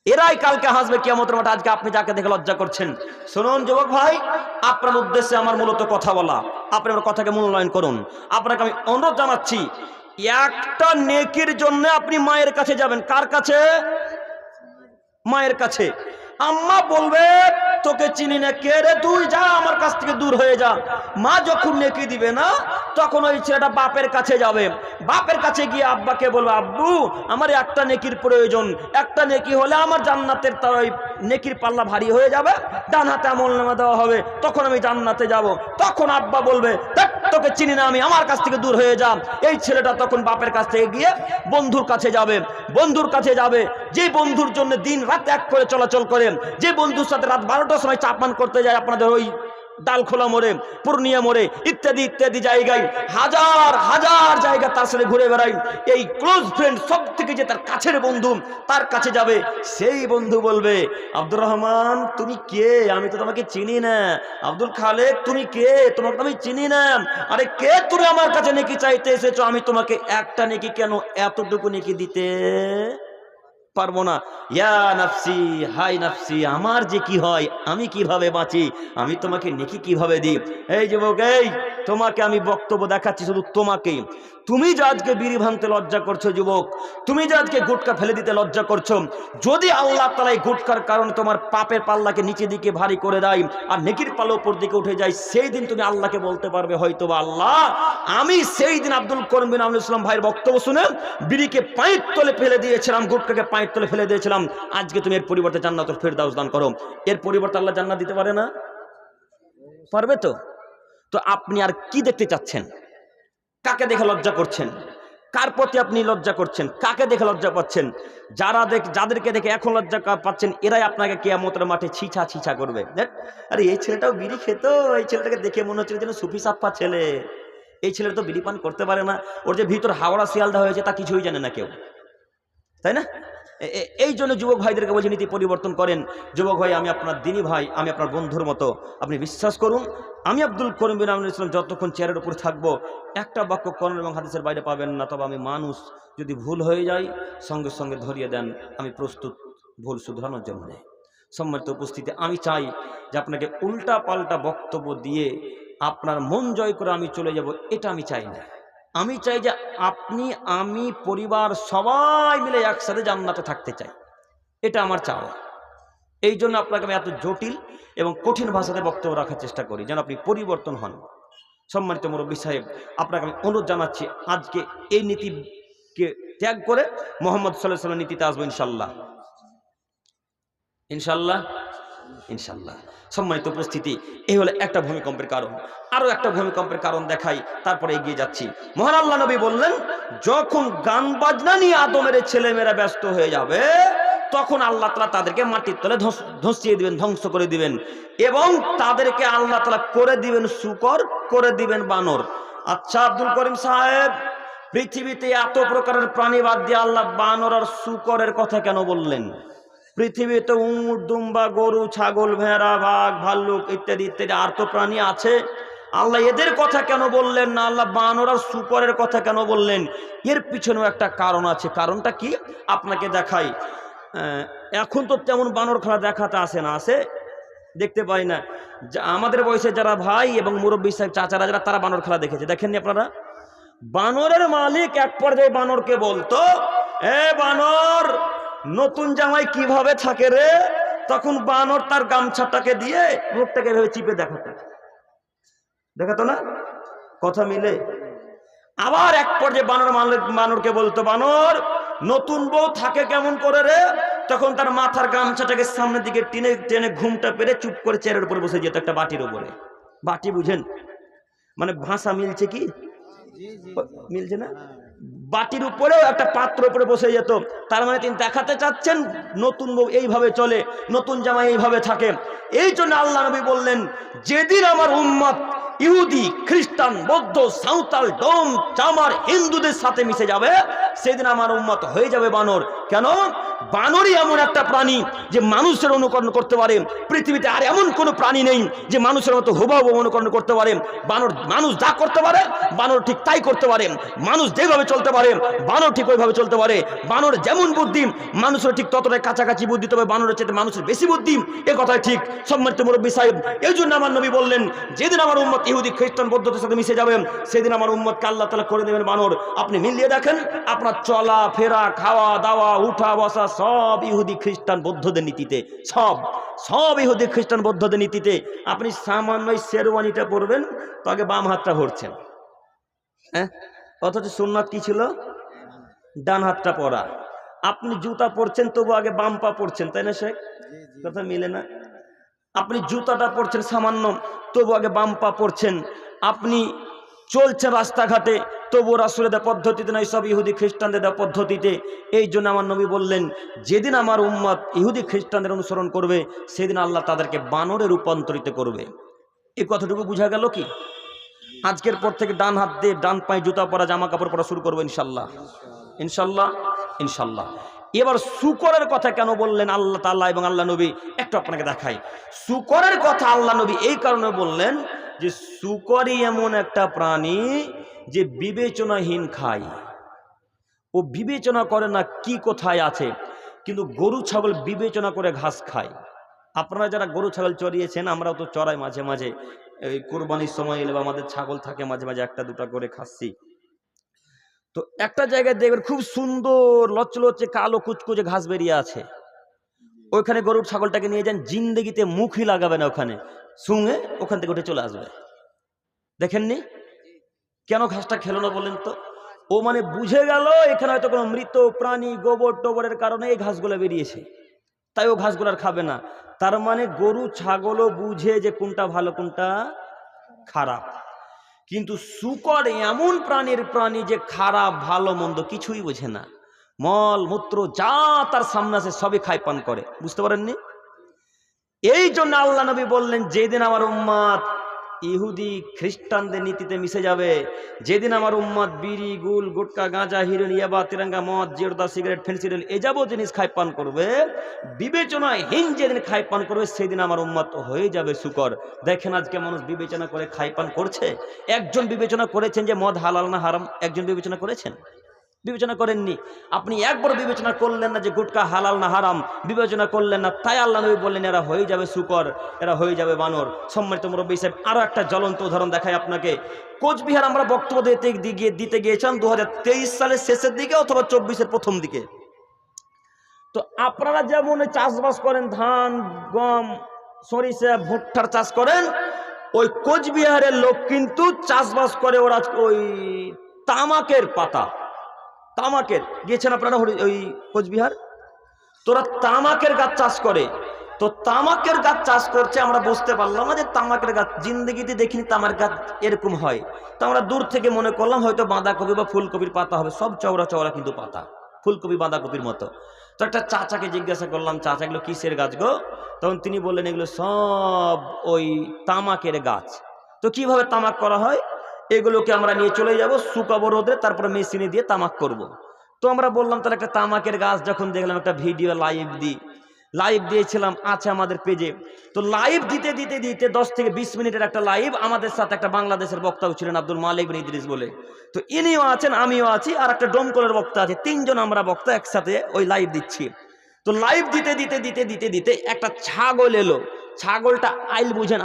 এরাই কালকে হাসবে কিয়ামতের মাঠে, আজকে আপনি যাকে দেখে লজ্জা করছেন। শুনুন যুবক ভাই, আপনার উদ্দেশ্যে আমার মূলত কথা বলা, আপনি আমার কথাকে মূল্যায়ন করুন। আপনাকে আমি অনুরোধ জানাচ্ছি, একটা নেকির জন্য আপনি মায়ের কাছে যাবেন। কার কাছে? মায়ের কাছে। আম্মা বলবে তোকে চিনি না, কে রে তুই, যা আমার কাছ থেকে দূর হয়ে যা। মা যখন নেকি দিবে না, তখন ওই ছেলেটা বাপের কাছে যাবে। বাপের কাছে গিয়ে আব্বাকে বলবে, আব্বু আমার একটা নেকির প্রয়োজন, একটা নেকি হলে আমার জান্নাতের তার ওই নেকির পাল্লা ভারী হয়ে যাবে, ডান হাতে আমলনামা দেওয়া হবে, তখন আমি জান্নাতে যাব। তখন আব্বা বলবে, তোকে চিনি না আমি, আমার কাছ থেকে দূর হয়ে যা। এই ছেলেটা তখন বাপের কাছ থেকে গিয়ে বন্ধুর কাছে যাবে। বন্ধুর কাছে যাবে, যে বন্ধুর জন্য দিন রাত এক করে চলাচল করে, যে বন্ধুর সাথে রাত 12টার সময় চাপান করতে যায় আপনাদের ওই ডালখোলা মোড়ে, পূর্ণিয়া মোড়ে, ইত্যাদি ইত্যাদি জায়গায়, হাজার হাজার জায়গা তার সাথে ঘুরে বেড়াই। এই ক্লোজ ফ্রেন্ড, সব থেকে যে তার কাছের বন্ধু, তার কাছে যাবে। সেই বন্ধু বলবে, আব্দুর রহমান তুমি কে? আমি তো তোমাকে চিনি না। আব্দুল খালেক তুমি কে? তোমাকে তো আমি চিনি না। আরে কে তুমি আমার কাছে নেকি চাইতে এসেছো? আমি তোমাকে একটা নেকি কেন, এতটুকু নেকি দিতে পারবো না। ইয়া নাফসি, হাই নাফসি, আমার যে কি হয়, আমি কিভাবে বাঁচি, আমি তোমাকে নেকি কিভাবে দিই? এই যুবক, এই তোমাকে আমি বক্তব্য দেখাচ্ছি, শুধু তোমাকে। তুমি যে আজকে বিড়ি ভাঙতে লজ্জা করছো যুবক, তুমি যে আজকে গুটকা ফেলে দিতে লজ্জা করছো, যদি আল্লাহ তাআলা এই গুটকার কারণে তোমার পাপের পাল্লাকে নিচে দিকে ভারী করে দেয় আর নেকির পাল্লা উপর দিকে উঠে যায়, সেই দিন তুমি আল্লাহকে বলতে পারবে, হয়তোবা আল্লাহ, আমি সেই দিন আব্দুল করিম বিন আমিনুল ইসলাম ভাইয়ের বক্তব্য শুনে বিড়িকে পায়ের তলে ফেলে দিয়েছিলাম, গুটকাকে পায়ের তলে ফেলে দিয়েছিলাম, আজকে তুমি এর পরিবর্তে জান্নাতুল ফেরদাউস দান করো। এর পরিবর্তে আল্লাহ জান্নাত দিতে পারে না? পারবে তো? তো আপনি আর কি দেখতে চাচ্ছেন? কাকে দেখে লজ্জা করছেন? কার প্রতি আপনি লজ্জা করছেন? কাকে দেখে লজ্জা পাচ্ছেন? যাদেরকে দেখে এখন লজ্জা পাচ্ছেন, এরাই আপনাকে কিয়ামতের মাঠে ছিছা ছিছা করবে। আরে এই ছেলেটাও বিড়ি খেত, এই ছেলেটাকে দেখে মনে হচ্ছিল যেন সুফি সাপ্পা ছেলে। এই ছেলেটা তো বিড়ি পান করতে পারে না, ওর যে ভিতর হাওড়া শিয়ালদা হয়েছে তা কিছুই জানে না কেউ, তাই না? এই জন্য যুবক ভাইদেরকে বলছি, নীতি পরিবর্তন করেন। যুবক ভাই, আমি আপনার দিনী ভাই, আমি আপনার বন্ধুর মতো, আপনি বিশ্বাস করুন, আমি আব্দুল করিম বিন আমিনুল ইসলাম যতক্ষণ চেয়ারের উপর থাকবো, একটা বাক্য কোরআন এবং হাদিসের বাইরে পাবেন না। তবে আমি মানুষ, যদি ভুল হয়ে যায় সঙ্গে সঙ্গে ধরিয়ে দেন, আমি প্রস্তুত ভুল শুধরানোর জন্য। সম্মানিত উপস্থিতি, আমি চাই যে আপনাকে উল্টা পাল্টা বক্তব্য দিয়ে আপনার মন জয় করে আমি চলে যাব, এটা আমি চাই না। আমি চাই যে আপনি, আমি, পরিবার সবাই মিলে একসাথে জান্নাতে থাকতে চাই, এটা আমার চাওয়া। এই জন্য আপনাকে আমি এত জটিল এবং কঠিন ভাষাতে বক্তব্য রাখার চেষ্টা করি, যেন আপনি পরিবর্তন হন। সম্মানিত মুরব্বী সাহেব, আপনাকে আমি অনুরোধ জানাচ্ছি, আজকে এই নীতিকে ত্যাগ করে মোহাম্মদ সাল্লাল্লাহু আলাইহি ওয়াসাল্লামের নীতিতে আসবো ইনশাল্লাহ, ইনশাল্লাহ, ইনশাল্লাহ। সম্মানিত উপস্থিতি, এই হলো একটা ভূমিকম্পের কারণ। আরো একটা ভূমিকম্পের কারণ দেখাই, তারপরে এগিয়ে যাচ্ছি। মহান আল্লাহ নবী বললেন, যখন গান বাজনা নিয়ে আদমের ছেলেমেয়েরা ব্যস্ত হয়ে যাবে, তখন আল্লাহ তাআলা তাদেরকে মাটির তলে ধসিয়ে দিবেন, ধ্বংস করে দিবেন, এবং তাদেরকে আল্লাহ তাআলা করে দিবেন শূকর, করে দিবেন বানর। আচ্ছা আব্দুল করিম সাহেব, পৃথিবীতে এত প্রকারের প্রাণী বাদ দিয়ে আল্লাহ বানর আর শূকরের কথা কেন বললেন? পৃথিবীতে উট, দুম্বা, গরু, ছাগল, ভেড়া, বাঘ, ভাল্লুক ইত্যাদি ইত্যাদি আর তো প্রাণী আছে, আল্লাহ এদের কথা কেন বললেন না? আল্লাহ বানর আর শূকরের কথা কেন বললেন? এর পিছনেও একটা কারণ আছে। কারণটা কি আপনাকে দেখাই। এখন তো তেমন বানর খেলা দেখাতে আসে না, আসে দেখতে পাই না। আমাদের বয়সে যারা ভাই এবং মুরব্বী সাহেব, চাচারা যারা, তারা বানর খেলা দেখেছে, দেখেননি আপনারা? বানরের মালিক এক পর্যায়ে বানরকে বলতো, এ বানর, নতুন জামাই কিভাবে থাকে রে? তখন বানর তার গামছাটাকে দিয়ে মুখটাকে এভাবে চিপে দেখাতো না? কথা মিলে? আবার এক পর্যায়ে বানর বানরকে বলতো, বানর, নতুন বউ থাকে কেমন করে রে? তখন তার মাথার গামছাটাকে সামনের দিকে টেনে টেনে ঘুমটা পেরে চুপ করে চেয়ারের উপরে বসে যেত, একটা বাটির উপরে। বাটি বুঝেন? মানে ভাষা মিলছে কি? মিলছে না? বাটির উপরেও একটা পাত্র উপরে বসে যেত। তার মানে তিনি দেখাতে চাচ্ছেন নতুন বউ এইভাবে চলে, নতুন জামাই এইভাবে থাকে। এই জন্য আল্লাহ নবী বললেন, যেদিন আমার উম্মত ইহুদি, খ্রিস্টান, বৌদ্ধ, সাঁওতাল, ডোম, চামার, হিন্দুদের সাথে মিশে যাবে, সেদিন আমার উম্মত হয়ে যাবে বানর। কেন? বানরই এমন একটা প্রাণী যে মানুষের অনুকরণ করতে পারে। পৃথিবীতে আর এমন কোনো প্রাণী নেই যে মানুষের মতো হুবহু অনুকরণ করতে পারে। বানর, মানুষ যা করতে পারে বানর ঠিক তাই করতে পারে। মানুষ যেভাবে চলতে পারে বানর ঠিক ওইভাবে চলতে পারে। বানর যেমন বুদ্ধি, মানুষের ঠিক ততটাই কাছাকাছি বুদ্ধি, তবে বানরের চেয়ে মানুষের বেশি বুদ্ধি, এ কথাই ঠিক। সম্মানিত মুরব্বী সাহেব, এই জন্য আমার নবী বললেন, যেদিন আমার উম্মত ইহুদি, খ্রিস্টান, বৌদ্ধদের সাথে মিশে যাবে, সেদিন আমার উম্মতকে আল্লাহ তাআলা করে দেবেন বানর। আপনি মিলিয়ে দেখেন, আপনার চলা ফেরা, খাওয়া দাওয়া, উঠা বসা সব ইহুদি, খ্রিস্টান, বৌদ্ধদের নীতিতে, সব ইহুদি, খ্রিস্টান, বৌদ্ধদের নীতিতে। আপনি সামান্য শেরওয়ানিটা পরবেন তো আগে বাম হাতটা ভরছেন, হ্যাঁ, অথচ সুন্নাত কি ছিল? ডান হাতটা পরা। আপনি জুতা পরছেন তবু আগে বাম পা পরছেন, তাই না শেখ? কথা মিলে না? আপনি জুতাটা পরছেন সামান্য, তবু আগে বাম পা পরছেন। আপনি চলছেন রাস্তাঘাটে, তবু রাসূলের দেওয়া পদ্ধতিতে নয়, সব ইহুদি খ্রিস্টানদের দেওয়া পদ্ধতিতে। এই জন্য আমার নবী বললেন, যেদিন আমার উম্মত ইহুদি খ্রিস্টানদের অনুসরণ করবে, সেদিন আল্লাহ তাদেরকে বানরে রূপান্তরিত করবে। এই কথাটুকু বোঝা গেল কি? আজকের পর থেকে ডান হাত দিয়ে ডান পায়ে জুতা পরা, জামা কাপড় পরা শুরু করবো ইনশাল্লাহ, ইনশাল্লাহ, ইনশাল্লাহ। এবার শুকরের কথা কেন বললেন আল্লাহ তাআলা এবং আল্লাহ নবী, একটু আপনাকে দেখাই। শুকরের কথা আল্লাহ নবী এই কারণে বললেন যে শুকরই এমন একটা প্রাণী যে বিবেচনাহীন খায়। ও বিবেচনা করে না কি কোথায় আছে, কিন্তু গরু ছাগল বিবেচনা করে ঘাস খায়। আপনারা যারা গরু ছাগল চড়িয়েছেন, আমরাও তো চড়াই মাঝে মাঝে, এই কোরবানির সময় এলে আমাদের ছাগল থাকে, মাঝে মাঝে একটা দুটা করে খাচ্ছি। তো একটা জায়গায় দেখবেন খুব সুন্দর লচলচে কালো কুচকুচে ঘাস বেরিয়ে আছে, ওইখানে গরুর ছাগলটাকে নিয়ে যান, জিন্দেগিতে মুখই লাগাবে না ওখানে, শুঙে ওখান থেকে উঠে চলে আসবে। দেখেননি কেন ঘাসটা খেলো না বলেন তো? ও মানে বুঝে গেল এখানে হয়তো কোনো মৃত প্রাণী, গোবর টোবরের কারণে এই ঘাসগুলো বেরিয়েছে, তাই ও ঘাসগুলো আর খাবে না। তার মানে গরু ছাগলও বুঝে যে কোনটা ভালো কোনটা খারাপ। কিন্তু শুকর এমন প্রাণী যে খারাপ ভালো মন্দ কিছুই বোঝে না, মল মূত্র যা তার সামনে আছে সবই খায় পান করে। বুঝতে পারেননি? এই জন্য আল্লাহ নবী বললেন, যেদিন আমার উম্মত ইহুদি খ্রিস্টানদের নীতিতে মিশে যাবে, যেদিন আমার উম্মত বিড়ি, গুল, গুটকা, গাঁজা, হিরোইন, ইয়াবা, তিরঙ্গা, মদ, জিরদা, সিগারেট, ফেন্সিডিল এই যাবতীয় জিনিস খায় পান করবে, বিবেচনাহীন যেদিন খায় পান করবে, সেদিন আমার উম্মত হয়ে যাবে শুকর। দেখেন আজকে মানুষ বিবেচনা করে খায় পান করছে। একজন বিবেচনা করেছেন যে মদ হালাল না হারাম? একজন বিবেচনা করেছেন? বিবেচনা করেননি। আপনি একবার বিবেচনা করলেন না যে গুটকা হালাল না হারাম, বিবেচনা করলেন না, তাই আল্লাহ নবী বললেন এরা হয়ে যাবে শুকর, এরা হয়ে যাবে বানর। সম্মানিত মুরব্বী সাহেব, আরো একটা জ্বলন্ত উদাহরণ দেখাই আপনাকে। কোচবিহার আমরা বক্তব্য দিতে গিয়েছিলাম 2023 সালের শেষের দিকে অথবা 24-এর প্রথম দিকে। তো আপনারা যেমন চাষবাস করেন, ধান, গম, সরিষা, ভুট্টার চাষ করেন, ওই কোচবিহারের লোক কিন্তু চাষবাস করে ওরা ওই তামাকের পাতা, তামাকের, গিয়েছেন আপনারা ওই কোচবিহার? তোরা তামাকের গাছ চাষ করে। তো তামাকের গাছ চাষ করছে, আমরা বুঝতে পারলাম না যে তামাকের গাছ, জিন্দগিতে দেখিনি তামাক গাছ এরকম হয়। তো আমরা দূর থেকে মনে করলাম হয়তো বাঁধাকপি বা ফুলকপির পাতা হবে, সব চওড়া চওড়া কিন্তু পাতা, ফুলকপি বাঁধাকপির মতো। তো একটা চাচাকে জিজ্ঞাসা করলাম, চাচা এগুলো কিসের গাছ গো? তখন তিনি বললেন এগুলো সব ওই তামাকের গাছ। তো কিভাবে তামাক করা হয়? এগুলোকে আমরা নিয়ে চলে যাব, শুকাবো রোদে, তারপরে মেশিনে দিয়ে তামাক করব। তো আমরা বললাম তাহলে একটা তামাকের গাছ যখন দেখলাম, একটা ভিডিও লাইভ দিয়েছিলাম, আছে আমাদের পেজে। তো লাইভ দিতে 10 থেকে 20 মিনিটের একটা লাইভ, আমাদের সাথে একটা বাংলাদেশের বক্তাও ছিলেন আব্দুল মালিক বিন ইদ্রিস বলে। তো ইনিও আছেন, আমিও আছি, আর একটা ডোমকলের বক্তা আছে, 3 জন আমরা বক্তা একসাথে ওই লাইভ দিচ্ছি। তো লাইভ দিতে একটা ছাগল এলো। ছাগলটা আইল বুঝেন?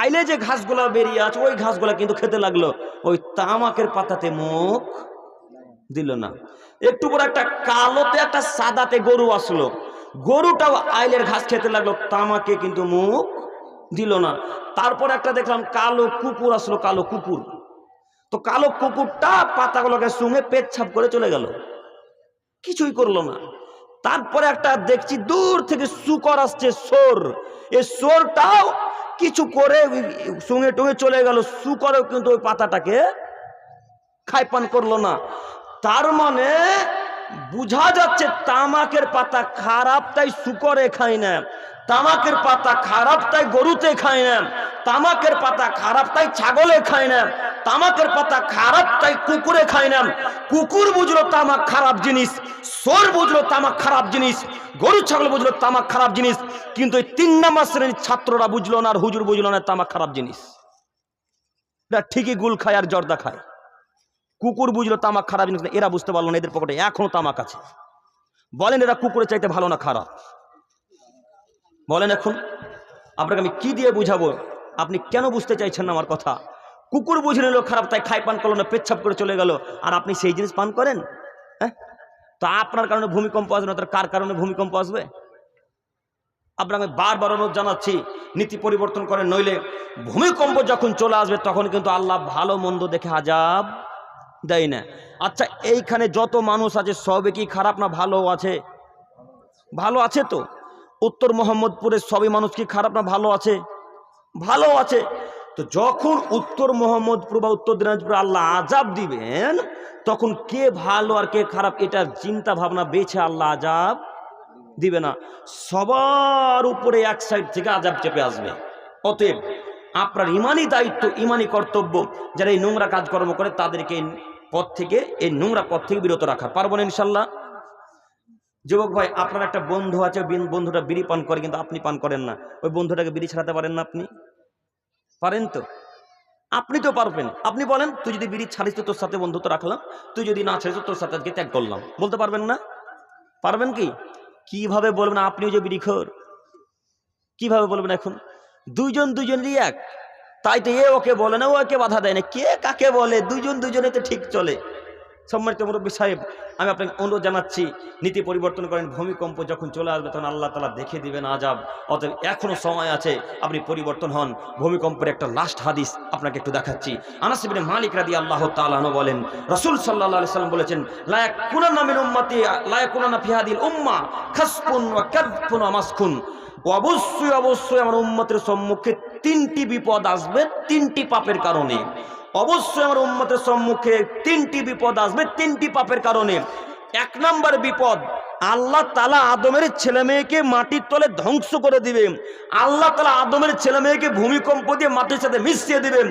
আইলে যে ঘাসগুলা বেরিয়ে আছে ওই ঘাসগুলা কিন্তু খেতে লাগলো, ওই তামাকের পাতাতে মুখ দিল না। একটু পরে একটা কালোতে একটা সাদাতে গরু আসলো, গরুটাও আইলের ঘাস খেতে লাগলো, তামাকে কিন্তু মুখ দিল না। তারপর একটা দেখলাম কালো কুকুর আসলো, কালো কুকুর। তো কালো কুকুরটা পাতাগুলোকে শুঙে পেচ্ছাপ করে চলে গেল, কিছুই করলো না। তারপরে একটা দেখছি দূর থেকে শুকর আসছে, সোর। এই সোরটাও কিছু করে শুঙে টুঙে চলে গেল, শুকরেও কিন্তু ওই পাতাটাকে খায় পান করলো না। তার মানে বুঝা যাচ্ছে তামাকের পাতা খারাপ তাই শুকরে খায় না, তামাকের পাতা খারাপ তাই গরুতে খায় না, তামাকের পাতা খারাপ তাই ছাগলে খায় না, তামাকের পাতা খারাপ তাই কুকুরে খায় না। কুকুর বুঝলো তামাক খারাপ জিনিস, সোর বুঝলো তামাক খারাপ জিনিস, গরু ছাগল বুঝলো তামাক খারাপ জিনিস, কিন্তু এই 3 নম্বর শ্রেণীর ছাত্ররা বুঝলো না আর হুজুর বুঝলো না তামাক খারাপ জিনিস। এরা ঠিকই গুল খায় আর জর্দা খায়। কুকুর বুঝলো তামাক খারাপ জিনিস, এরা বুঝতে পারলো না এদের পকেটে এখনো তামাক আছে। বলেন এরা কুকুরের চাইতে ভালো না খারাপ? বলেন এখন আপনাকে আমি কি দিয়ে বুঝাবো? আপনি কেন বুঝতে চাইছেন না আমার কথা? কুকুর বুঝে নিল খারাপ তাই খাই পান করলো না, পেচ্ছাপ করে চলে গেল, আর আপনি সেই জিনিস পান করেন। হ্যাঁ, তো আপনার কারণে ভূমিকম্প আসবে না, তার কার কারণে ভূমিকম্প আসবে? আপনাকে আমি বারবার অনুরোধ জানাচ্ছি, নীতি পরিবর্তন করেন, নইলে ভূমিকম্প যখন চলে আসবে তখন কিন্তু আল্লাহ ভালো মন্দ দেখে আযাব দেয় না। আচ্ছা, এইখানে যত মানুষ আছে সবে কি খারাপ না ভালো আছে? ভালো আছে তো। উত্তর মোহাম্মদপুরের সবই মানুষ কি খারাপ না ভালো আছে? ভালো আছে। তো যখন উত্তর মোহাম্মদপুর বা উত্তর দিনাজপুরে আল্লাহ আযাব দিবেন, তখন কে ভালো আর কে খারাপ এটার চিন্তা ভাবনা বেছে আল্লাহ আযাব দিবে না, সবার উপরে এক সাইড থেকে আযাব চেপে আসবে। অতএব আপনার ইমানি দায়িত্ব, ইমানি কর্তব্য, যারা এই নোংরা কাজকর্ম করে তাদেরকে পথ থেকে, এই নোংরা পথ থেকে বিরত রাখা। পারবো না ইনশাল্লাহ? যুবক ভাই, আপনার একটা বন্ধু আছে, বন্ধুটা বিড়ি পান করে কিন্তু আপনি পান করেন না, ওই বন্ধুটাকে বিড়ি ছাড়াতে পারেন না? আপনি পারেন তো? আপনি তো পারবেন। আপনি বলেন, তুই যদি বিড়ি ছাড়িস তো তোর সাথে বন্ধুত্ব রাখলাম, তুই যদি না ছাড়িস তো তোর সাথে আজকে ত্যাগ করলাম। বলতে পারবেন না? পারবেন কি? কিভাবে বলবেন? আপনিও যে বিড়িখোর, কিভাবে বলবেন? এখন দুইজন দুইজনেরই এক, তাই তো এ ওকে বলে না, ও ওকে বাধা দেয় না, কে কাকে বলে? দুইজন দুইজনে তো ঠিক চলে। সম্মানিত মুরব্বী সাহেব, আমি আপনাকে অনুরোধ জানাচ্ছি, নীতি পরিবর্তন করেন। ভূমিকম্প যখন চলে আসবে তখন আল্লাহ তাআলা দেখে দিবেন আযাব। অতএব এখনো সময় আছে, আপনি পরিবর্তন হন। ভূমিকম্পের একটা লাস্ট হাদিস আপনাকে একটু দেখাচ্ছি। আনাস ইবনে মালিক রাদিয়াল্লাহু তাআলা আনহু বলেন, রাসূল সাল্লাল্লাহু আলাইহি সাল্লাম বলেছেন, লা ইয়াকুনানা মিন উম্মতি, লা ইয়াকুনানা ফি হাদিল উম্মাহ খাসফুন ওয়া কাযফুন ওয়া মাসখুন। অবশ্যই অবশ্যই আমার উম্মতের সম্মুখে 3টি বিপদ আসবে 3টি পাপের কারণে। অবশ্যই আমার উম্মতের সম্মুখে 3টি বিপদ আসবে 3টি পাপের কারণে। 1 নম্বর বিপদ, আল্লাহ তাআলা আদমের ছেলে মেয়েকে মাটির তলে ধ্বংস করে দিবেন। আল্লাহ তাআলা আদমের ছেলে মেয়েকে ভূমিকম্প দিয়ে মাটির সাথে মিশিয়ে দিবেন।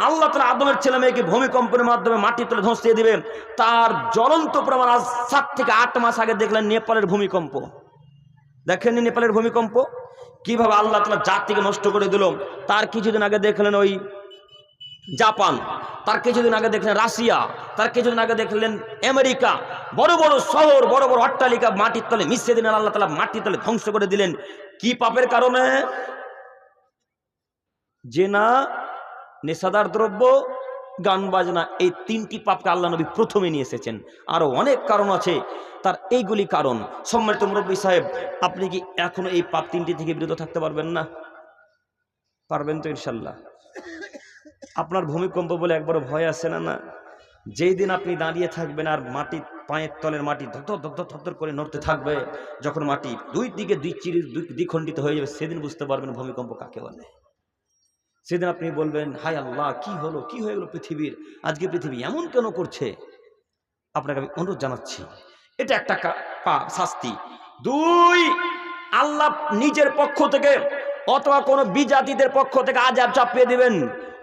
আল্লাহ তাআলা আদমের ছেলে মেয়েকে ভূমিকম্পের মাধ্যমে মাটির তলে ধ্বংসিয়ে দিবেন। তার জ্বলন্ত প্রমাণ আজ 7 থেকে 8 মাস আগে দেখলেন নেপালের ভূমিকম্প। দেখেননি নেপালের ভূমিকম্প কিভাবে আল্লাহ তাআলা জাতিকে নষ্ট করে দিল? তার কিছুদিন আগে দেখলেন ওই জাপান, তার কিছুদিন আগে দেখলেন রাশিয়া, তার কিছুদিন আগে দেখলেন আমেরিকা। বড় বড় শহর, বড় বড় অট্টালিকা মাটির তলে মিশিয়ে দিলেন, আল্লাহ তাআলা মাটির তলে ধ্বংস করে দিলেন। কি পাপের কারণে? জেনা, নেশাদার দ্রব্য, গান বাজনা, এই 3টি পাপকে আল্লাহ নবী প্রথমে নিয়ে এসেছেন। আরো অনেক কারণ আছে, তার এইগুলি কারণ। সম্মানিত মুরব্বী সাহেব, আপনি কি এখনো এই পাপ 3টি থেকে বিরত থাকতে পারবেন না? পারবেন তো ইনশাল্লাহ? আপনার ভূমিকম্প বলে একবারও ভয় আসে না? না, যেই দিন আপনি দাঁড়িয়ে থাকবেন আর মাটি, পায়ের তলের মাটি ধর ধর ধর করে নড়তে থাকবে, যখন মাটি দুই দিকে দ্বিখণ্ডিত হয়ে যাবে, সেদিন বুঝতে পারবেন ভূমিকম্প কাকে বলে। সেদিন আপনি বলবেন, হায় আল্লাহ, কি হলো, কি হয়ে গেল পৃথিবীর, আজকে পৃথিবী এমন কেন করছে? আপনাকে আমি অনুরোধ জানাচ্ছি, এটা একটা শাস্তি। 2, আল্লাহ নিজের পক্ষ থেকে অথবা কোনো বিজাতিদের পক্ষ থেকে আযাব চাপিয়ে দিবেন।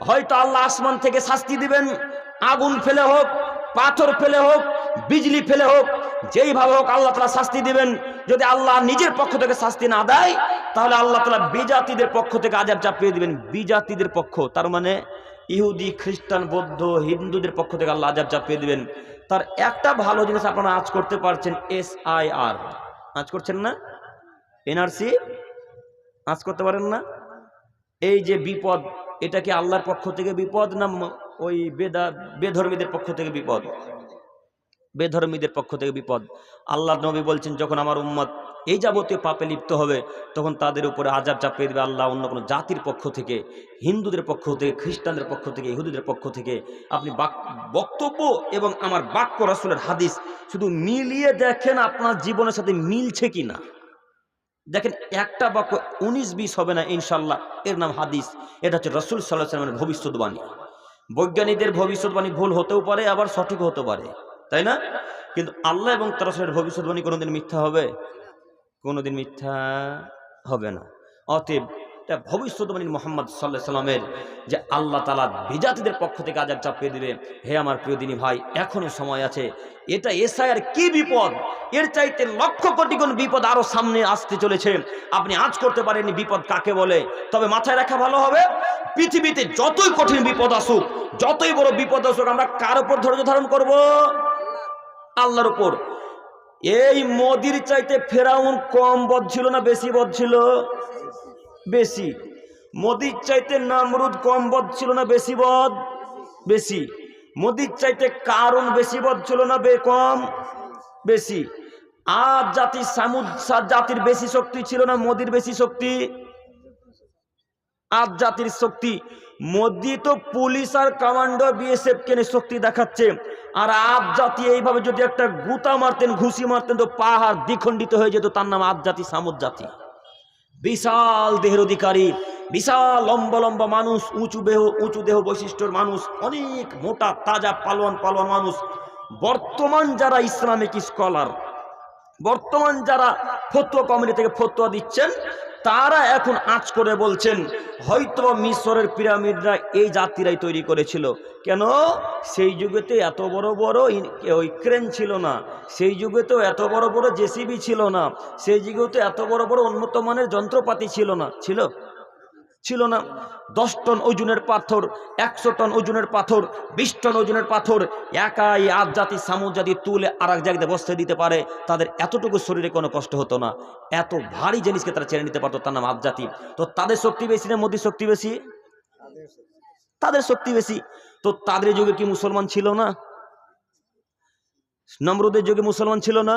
হয়তো আল্লাহ আসমান থেকে শাস্তি দিবেন, আগুন ফেলে হোক, পাথর ফেলে হোক, বিজলি ফেলে হোক, যেইভাবে হোক আল্লাহ তাআলা শাস্তি দিবেন। যদি আল্লাহ নিজের পক্ষ থেকে শাস্তি না দেয়, তাহলে আল্লাহ তাআলা বিজাতিদের পক্ষ থেকে আযাব চাপিয়ে দিবেন। বিজাতিদের পক্ষ তার মানে ইহুদি, খ্রিস্টান, বৌদ্ধ, হিন্দুদের পক্ষ থেকে আল্লাহ আযাব চাপিয়ে দিবেন। তার একটা ভালো জিনিস আপনারা আজ করতে পারছেন, SIR আজ করছেন না? NRC আজ করতে পারেন না? এই যে বিপদ, এটা কি আল্লাহর পক্ষ থেকে বিপদ না ওই বেধর্মীদের পক্ষ থেকে বিপদ? বেধর্মীদের পক্ষ থেকে বিপদ। আল্লাহ নবী বলছেন, যখন আমার উম্মত এই যাবতীয় পাপে লিপ্ত হবে তখন তাদের উপরে আযাব চাপিয়ে দেবে আল্লাহ অন্য কোনো জাতির পক্ষ থেকে, হিন্দুদের পক্ষ থেকে, খ্রিস্টানদের পক্ষ থেকে, ইহুদিদের পক্ষ থেকে। আপনি বক্তব্য এবং আমার বাক্য, রাসূলের হাদিস শুধু মিলিয়ে দেখেন আপনার জীবনের সাথে মিলছে কিনা। দেখেন, একটা বাক্য 19-20 হবে না ইনশাল্লাহ, এর নাম হাদিস। এটা হচ্ছে রাসূল সাল্লাল্লাহু আলাইহি ওয়াসাল্লামের ভবিষ্যৎবাণী। বৈজ্ঞানিকদের ভবিষ্যৎবাণী ভুল হতেও পারে, আবার সঠিক হতে পারে, তাই না? কিন্তু আল্লাহ এবং তার রাসূলের ভবিষ্যৎবাণী কোনোদিন মিথ্যা হবে? কোনোদিন মিথ্যা হবে না। অতএব এটা ভবিষ্যৎবাণী মুহাম্মদ সাল্লাল্লাহু আলাইহি সাল্লামের, যে আল্লাহ তাআলা বিজাতিদের পক্ষ থেকে আযাব চাপিয়ে দিবে। হে আমার প্রিয় দিনী ভাই, এখনো সময় আছে। এটা এসআইআর কি বিপদ, এর চাইতে লক্ষ কোটি গুণ বিপদ আরো সামনে আসতে চলেছে। আপনি আজ করতে পারেননি বিপদ কাকে বলে। তবে মাথায় রাখা ভালো হবে, পৃথিবীতে যতই কঠিন বিপদ আসুক, যতই বড় বিপদ আসুক, আমরা কার উপর ধৈর্য ধারণ করব? আল্লাহর উপর। এই মোদির চাইতে ফেরাউন কম বদ ছিল না বেশি বদ ছিল? বেশি। মোদির চাইতে নামরুদ কম বদ ছিল না বেশি বদ? বেশি। মোদির চাইতে কারণ বেশি বদ ছিল না কম? বেশি। আদ জাতি সামুদ জাতির বেশি শক্তি ছিল না মোদির বেশি শক্তি? আদ জাতির শক্তি। মোদি তো পুলিশ আর কমান্ডো বিএসএফ কেনে শক্তি দেখাচ্ছে, আর আদ জাতি এইভাবে যদি একটা গুতা মারতেন, ঘুষি মারতেন, তো পাহাড় দ্বিখণ্ডিত হয়ে যেত। তার নাম আদ জাতি, সামুদ জাতি। বিশাল দেহের অধিকারী, বিশাল লম্বা লম্বা মানুষ, উঁচু দেহ বৈশিষ্ট্যের মানুষ, অনেক মোটা তাজা পালোয়ান মানুষ। বর্তমান যারা ইসলামিক স্কলার, বর্তমান যারা ফতোয়া কমিটি থেকে ফতোয়া দিচ্ছেন, তারা এখন আঁচ করে বলছেন হয়তো মিশরের পিরামিডরা এই জাতিরাই তৈরি করেছিল। কেন? সেই যুগেতে এত বড় বড় ওই ক্রেন ছিল না, সেই যুগেতে এত বড় বড় জেসিবি ছিল না, সেই যুগেতে এত বড় বড় উন্নত মানের যন্ত্রপাতি ছিল না। ছিল না। 10 টন ওজনের পাথর, 100 টন ওজনের পাথর, 20 টন ওজনের পাথর একাই আদ জাতি সামুদ জাতি তুলে আর এক জায়গায় বসতে দিতে পারে। তাদের এতটুকু শরীরে কোনো কষ্ট হতো না, এত ভারী জিনিসকে তারা ছেড়ে নিতে পারতো। তার নাম আদ জাতি। তো তাদের শক্তি বেশি না মোদির শক্তি বেশি? তাদের শক্তি বেশি। তো তাদের যুগে কি মুসলমান ছিল না? নমরুদের যুগে মুসলমান ছিল না?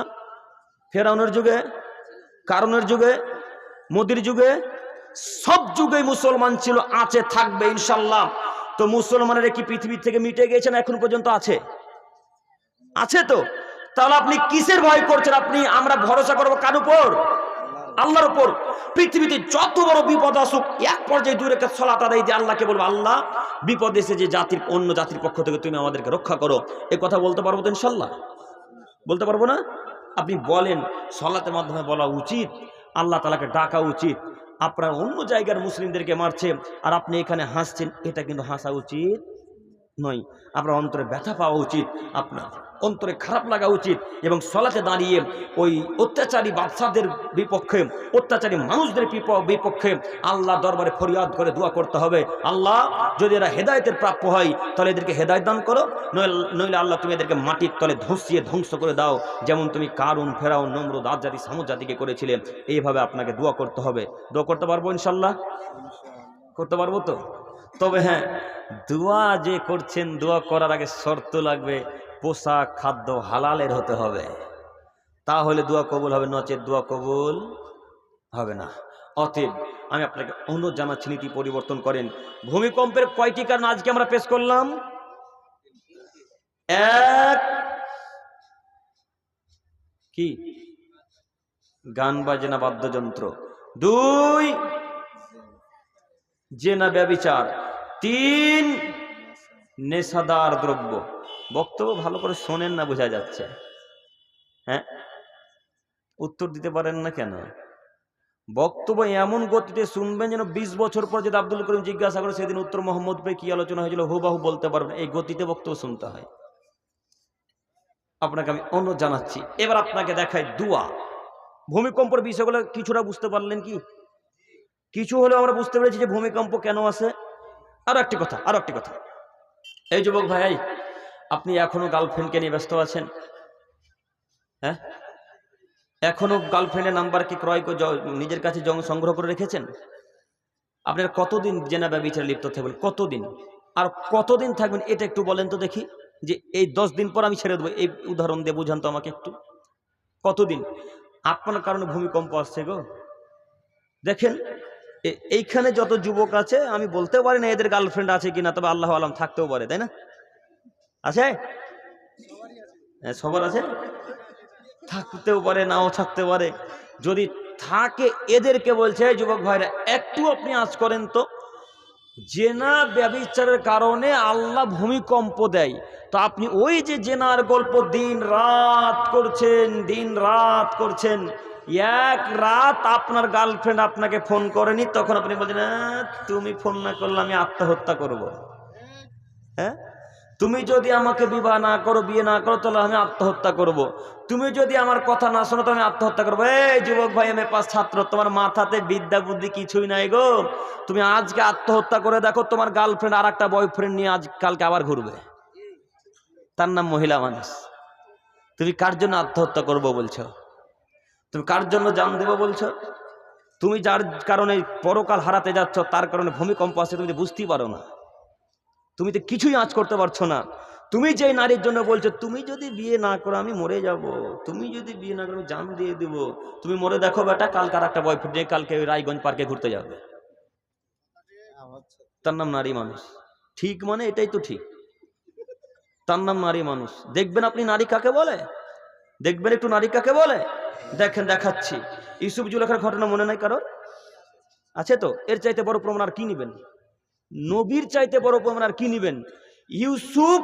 ফেরাউনের যুগে, কারুনের যুগে, মোদির যুগে, সব যুগেই মুসলমান ছিল, আছে, থাকবে ইনশাল্লাহ। তো মুসলমানেরা কি পৃথিবী থেকে মিটে গেছেন? এখন পর্যন্ত আছে তো। তাহলে আপনি কিসের ভয় করছেন? আমরা ভরসা করবো কার উপর? আল্লাহর উপর। পৃথিবীতে যত বড় বিপদ আসুক, এক পর্যায়ে দূরে সালাত আদায় দিয়ে আল্লাহকে বলবো, আল্লাহ বিপদ এসে যে অন্য জাতির পক্ষ থেকে তুমি আমাদেরকে রক্ষা করো। এ কথা বলতে পারবো তো ইনশাল্লাহ? বলতে পারবো না? আপনি বলেন, সালাতের মাধ্যমে বলা উচিত, আল্লাহ তাআলাকে ডাকা উচিত। আপনারা অন্য জায়গার মুসলিমদেরকে মারছে আর আপনি এখানে হাসছেন, এটা কিন্তু হাসা উচিত নয়। আপনার অন্তরে ব্যথা পাওয়া উচিত, আপনার অন্তরে খারাপ লাগা উচিত। এবং সালাতে দাঁড়িয়ে ওই অত্যাচারী বাদশাদের বিপক্ষে, অত্যাচারী মানুষদের বিপক্ষে আল্লাহ দরবারে ফরিয়াদ করে দোয়া করতে হবে, আল্লাহ যদি এরা হেদায়েতের প্রাপ্য হয় তাহলে এদেরকে হেদায়েত দান করো, নইলে আল্লাহ তুমি এদেরকে মাটির তলে ধসিয়ে ধ্বংস করে দাও, যেমন তুমি কারুন, ফেরাউন, নমরুদ, আদ জাতি, সামুদ জাতিকে করেছিলে। এইভাবে আপনাকে দোয়া করতে হবে। দোয়া করতে পারবো ইনশাল্লাহ? করতে পারবো তো? তবে হ্যাঁ, দোয়া যে করছেন, দোয়া করার আগে শর্ত লাগবে, পোশাক খাদ্য হালালের হতে হবে, তাহলে দোয়া কবুল হবে, নচেত দোয়া কবুল হবে না। অতএব আমি আপনাকে অনুরোধ জানাচ্ছি, নীতি পরিবর্তন করেন। ভূমিকম্পের কয়টি কারণ আজকে আমরা পেশ করলাম? 1, কি? গান বাজনা বাদ্যযন্ত্র। 2, জেনা ব্যভিচার। 3, নেশাদার দ্রব্য। বক্তব্য ভালো করে শোনেন না, বোঝা যাচ্ছে। হ্যাঁ, উত্তর দিতে পারেন না কেন? বক্তব্য এমন গতিতে শুনবেন যেন 20 বছর পর যদি আব্দুল করিম জিজ্ঞাসা করে সেদিন উত্তর মোহাম্মদ ভাই কি আলোচনা হয়েছিল, হুবাহু বলতে পারবেন। এই গতিতে বক্তব্য শুনতে হয়। আপনাকে আমি অনুরোধ জানাচ্ছি। এবার আপনাকে দেখাই দোয়া। ভূমিকম্পের বিষয়গুলো কিছুটা বুঝতে পারলেন কি? কিছু হলেও আমরা বুঝতে পেরেছি যে ভূমিকম্প কেন আসে। আরো একটি কথা, এই যুবক ভাই, আপনি এখনো গার্লফ্রেন্ডকে নিয়ে ব্যস্ত আছেন? হ্যাঁ, এখনো গার্লফ্রেন্ডের নাম্বার কি ক্রয় করে নিজের কাছে সংগ্রহ করে রেখেছেন? আপনার কতদিন জেনা ব্যভিচারে লিপ্ত থাকবেন? কতদিন? আর কতদিন থাকবেন এটা একটু বলেন তো দেখি। যে এই 10 দিন পর আমি ছেড়ে দেবো, এই উদাহরণ দিয়ে বুঝান তো আমাকে একটু। কতদিন? আপনার কারণে ভূমিকম্প আসছে গো। দেখেন, এইখানে যত যুবক আছে, আমি বলতে পারি না এদের গার্লফ্রেন্ড আছে কিনা, তবে আল্লাহ আলাম থাকতেও পারে, তাই না? আছে? হ্যাঁ, সবার আছে। থাকতেও পারে, নাও থাকতে পারে। যদি থাকে, এদেরকে বলছে যুবক ভাইরা, একটু আপনি আজ করেন তো। জেনা ব্যভিচারের কারণে আল্লাহ ভূমিকম্প দেয়, তো আপনি ওই যে জেনার গল্প দিন রাত করছেন, এক রাত আপনার গার্লফ্রেন্ড আপনাকে ফোন করেনি, তখন আপনি বলছেন তুমি ফোন না করলে আমি আত্মহত্যা করব। হ্যাঁ, তুমি যদি আমাকে বিবাহ না করো, বিয়ে না করো, তাহলে আমি আত্মহত্যা করব। তুমি যদি আমার কথা না শোনো তো আমি আত্মহত্যা করবো। এই যুবক ভাই, আমি পাস ছাত্র, তোমার মাথাতে বিদ্যা বুদ্ধি কিছুই নাই গো। তুমি আজকে আত্মহত্যা করে দেখো, তোমার গার্লফ্রেন্ড আর একটা বয়ফ্রেন্ড নিয়ে আজ কালকে আবার ঘুরবে। তার নাম মহিলা মানুষ। তুমি কার জন্য আত্মহত্যা করবো বলছো? তুমি কার জন্য জান দেবো বলছো? তুমি যার কারণে পরকাল হারাতে যাচ্ছ, তার কারণে ভূমিকম্প আসছে, তুমি তো বুঝতেই পারো না। তুমি তো কিছুই আঁচ করতে পারছো না। তুমি যে নারীর জন্য বলছো তুমি যদি বিয়ে না করো আমি মরে যাব, তুমি যদি বিয়ে না করো আমি জান দিয়ে দেব, তুমি মরে দেখো বেটা, কালকে আর একটা বয়ফ্রেন্ড নিয়ে কালকে ওই রায়গঞ্জ পার্কে ঘুরতে যাবে। তার নাম নারী মানুষ। ঠিক মানে এটাই তো ঠিক, তার নাম নারী মানুষ। দেখবেন আপনি নারী কাকে বলে, দেখবেন একটু নারী কাকে বলে। দেখেন, দেখাচ্ছি। ইউসুফ জুলেখার ঘটনা মনে নাই কারো? আছে তো? এর চাইতে বড় প্রমাণ আর কি নিবেন? নবীর চাইতে বড় প্রমাণ আর কি নিবেন? ইউসুফ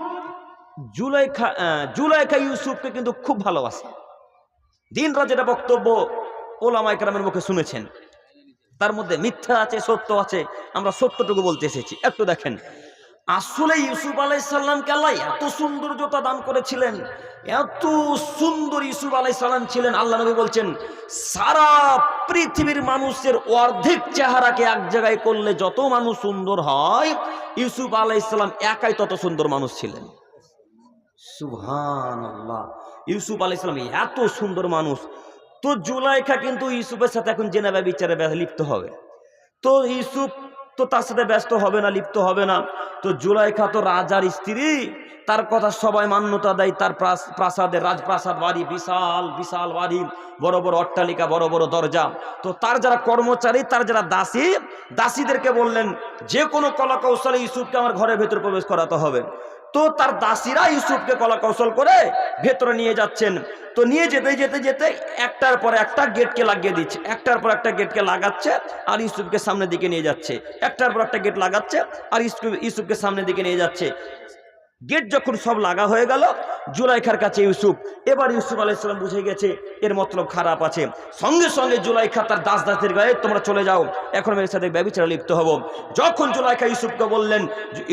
জুলাইখা ইউসুফকে কিন্তু খুব ভালোবাসে। দিন রাত যেটা বক্তব্য ওলামায়ে কেরামের মুখে শুনেছেন, তার মধ্যে মিথ্যা আছে, সত্য আছে। আমরা সত্যটুকু বলতে এসেছি। একটু দেখেন, আসলে ইউসুফ আলাইহিস সালামকে আল্লাহ এত সৌন্দর্যতা দান করেছিলেন, এত সুন্দর ইউসুফ আলাইহিস সালাম ছিলেন। আল্লাহ নবী বলছেন, সারা পৃথিবীর মানুষের অর্ধেক চেহারাকে এক জায়গায় করলে যত মানুষ সুন্দর হয়, ইউসুফ আলাইহিস সালাম একাই তত সুন্দর মানুষ ছিলেন। সুবহানাল্লাহ। ইউসুফ আলাইহিস সালাম এত সুন্দর মানুষ। তো জুলাইখা কিন্তু ইউসুফের সাথে এখন জেনা ব্যভিচারে লিপ্ত হবে। তো ইউসুফ তো তার সাথে ব্যস্ত হবে না, লিপ্ত হবে না। তো জুলাইখা তো রাজার স্ত্রী, তার কথা সবাই মান্যতা দেয়। তার প্রাসাদের, রাজপ্রাসাদ বাড়ি, বিশাল বিশাল বাড়ি, বড় বড় অট্টালিকা, বড় বড় দরজা। তো তার যারা কর্মচারী, তার যারা দাসী, দাসীদেরকে বললেন যে কোনো কলা কৌশলে ইউসুফকে আমার ঘরের ভেতর প্রবেশ করাতে হবে। তো তার দাসীরা ইউসুফকে কলা কৌশল করে ভেতরে নিয়ে যাচ্ছেন। তো নিয়ে যেতে যেতে যেতে একটার পর একটা গেটকে লাগিয়ে দিচ্ছে, একটার পর একটা গেটকে লাগাচ্ছে আর ইউসুফকে সামনের দিকে নিয়ে যাচ্ছে, একটার পর একটা গেট লাগাচ্ছে আর ইউসুফকে সামনের দিকে নিয়ে যাচ্ছে। গেট যখন সব লাগা হয়ে গেল, জুলাইখার কাছে ইউসুফ, এবার ইউসুফ আলাইহিস সালাম বুঝে গেছে এর মতলব খারাপ আছে। সঙ্গে সঙ্গে জুলাইখা তার দাসদের গায়ে, তোমরা চলে যাও, এখন মেয়ের সাথে ব্যভিচারে লিপ্ত হব। যখন জুলাইখা ইউসুফকে বললেন,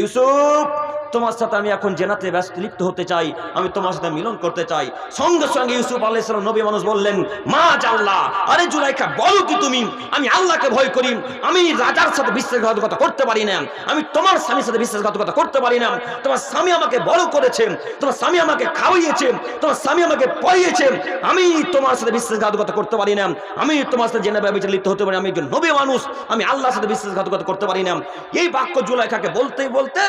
ইউসুফ তোমার সাথে আমি এখন জেনাতে লিপ্ত হতে চাই, আমি তোমার সাথে মিলন করতে চাই, সঙ্গে সঙ্গে ইউসুফ আলাইহিস সালাম নবী মানুষ বললেন, মা আল্লাহ, আরে জুলাইখা বলো কি তুমি, আমি আল্লাহকে ভয় করি, আমি রাজার সাথে বিশ্বাসঘাতকতা করতে পারি না, আমি তোমার স্বামীর সাথে বিশ্বাসঘাতকতা করতে পারি না। তোমার স্বামী আমাকে বড় করেছেন, তোমার স্বামী আমাকে খাওয়িয়েছেন, তোমার স্বামী আমাকে পড়িয়েছেন, আমি তোমার সাথে বিশ্বাসঘাতকতা করতে পারি না, আমি তোমার সাথে জেনা ব্যভিচারে লিপ্ত হতে পারি, আমি একজন নবী মানুষ, আমি আল্লাহর সাথে বিশ্বাসঘাতকতা করতে পারি না। এই বাক্য জুলাইখাকে বলতেই বলতে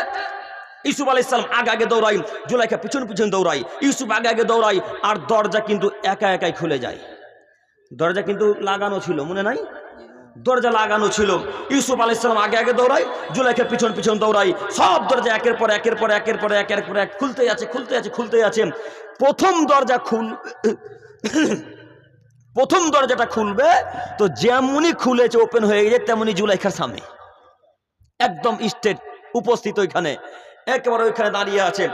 ইউসুফ আলাইহিস সালাম আগে আগে দৌড়াই, জুলাইখা পিছন পিছন দৌড়াই, ইউসুফ আগে আগে দৌড়াই, আর দরজা কিন্তু একা একাই খুলে যায়। দরজা কিন্তু লাগানো ছিল, মনে নাই? দরজা লাগানো ছিল। ইউসুফ আলাইহিস সালাম আগে আগে দৌড়াই, জুলাইখা পিছন পিছন দৌড়াই, সব দরজা একের পর এক খুলতে আছে। প্রথম দরজাটা খুলবে, তো যেমনই খুলেছে, ওপেন হয়ে গেছে, তেমনি জুলাইখার সামনে একদম স্ট্রেট উপস্থিত, ওইখানে একেবারে ওইখানে দাঁড়িয়ে আছে।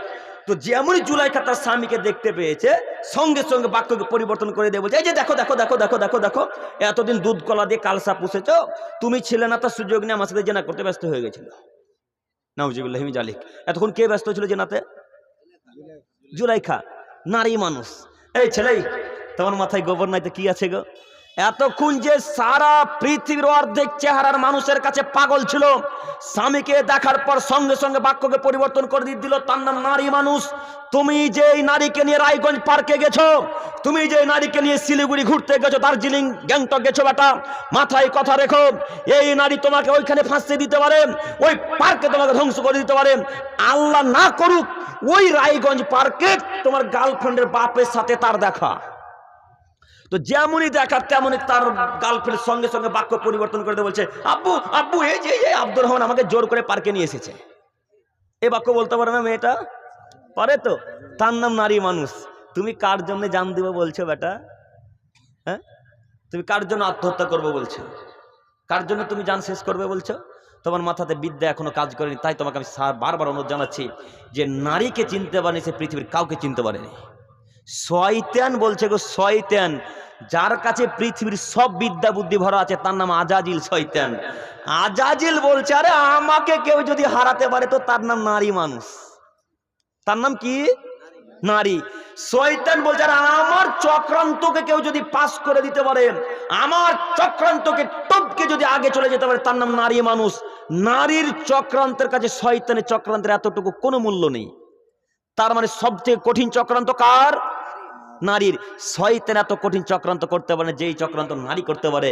তো যেমনই জুলাইখা তার স্বামীকে দেখতে পেয়েছে, সঙ্গে সঙ্গে বাক্যকে পরিবর্তন করে দিয়ে বলছে, এই যে দেখো দেখো দেখো দেখো দেখো দেখো, এতদিন দুধ কলা দিয়ে কালসা পুষেছ, তুমি ছিলে না, তার সুযোগ নিয়ে আমার সাথে জেনা করতে ব্যস্ত হয়ে গেছিল। নাউজুবিল্লাহি মিন জালিক। এতক্ষণ কে ব্যস্ত ছিল জেনাতে? জুলাইখা, নারী মানুষ। এই ছেলে, তোমার মাথায় গোবর নাই তো কি আছে গো? এতক্ষণ যে সারা পৃথিবীর অর্ধেক চেহারার মানুষের কাছে পাগল ছিল, স্বামীকে দেখার পর সঙ্গে সঙ্গে বাক্যকে পরিবর্তন করে দিল, তার নাম নারী মানুষ। তুমি যে নারীকে নিয়ে রায়গঞ্জ পার্কে গেছো, তুমি যে নারীকে নিয়ে শিলিগুড়ি ঘুরতে গেছো, দার্জিলিং গ্যাংটক গেছো, বেটা মাথায় কথা রেখো, এই নারী তোমাকে ওইখানে ফাঁসিয়ে দিতে পারে, ওই পার্কে তোমাকে ধ্বংস করে দিতে পারে। আল্লাহ না করুক ওই রায়গঞ্জ পার্কে তোমার গার্লফ্রেন্ডের বাপের সাথে তার দেখা। তো যেমনই দেখা তেমনই তার গার্লফ্রেন্ডের সঙ্গে সঙ্গে বাক্য পরিবর্তন করে বলছে, আব্বু আব্বু, এই যে আব্দুর রহমান আমাকে জোর করে পার্কে নিয়ে এসেছে। এই বাক্য বলতে পারে না মেয়েটা? পারে তো। তার নাম নারী মানুষ। তুমি কার জন্য জান দিব বলছো বেটা? হ্যাঁ, তুমি কার জন্য আত্মহত্যা করবো বলছো? কার জন্য তুমি জান শেষ করবে বলছো? তোমার মাথাতে বিদ্যা এখনো কাজ করেনি। তাই তোমাকে আমি বারবার অনুরোধ জানাচ্ছি যে নারীকে চিনতে পারেনি, সে পৃথিবীর কাউকে চিনতে পারেনি। শয়তান বলছে গো, শয়তান, যার কাছে পৃথিবীর সব বিদ্যা বুদ্ধি ভরা আছে তার নাম আজাজিল শয়তান। আজাজিল বলছে আরে আমাকে কেউ যদি হারাতে পারে তো তার নাম নারী মানুষ, তার নাম কি? নারী। শয়তান বলছে আর আমার চক্রান্তকে কেউ যদি পাস করে দিতে পারে, আমার চক্রান্তকে টপকে যদি আগে চলে যেতে পারে তার নাম নারী মানুষ। নারীর চক্রান্তের কাছে শয়তানের চক্রান্তের এতটুকু কোনো মূল্য নেই। তার মানে সবচেয়ে কঠিন চক্রান্ত কার? নারীর। শয়তান এত কঠিন চক্রান্ত করতে পারে যেই চক্রান্ত নারী করতে পারে।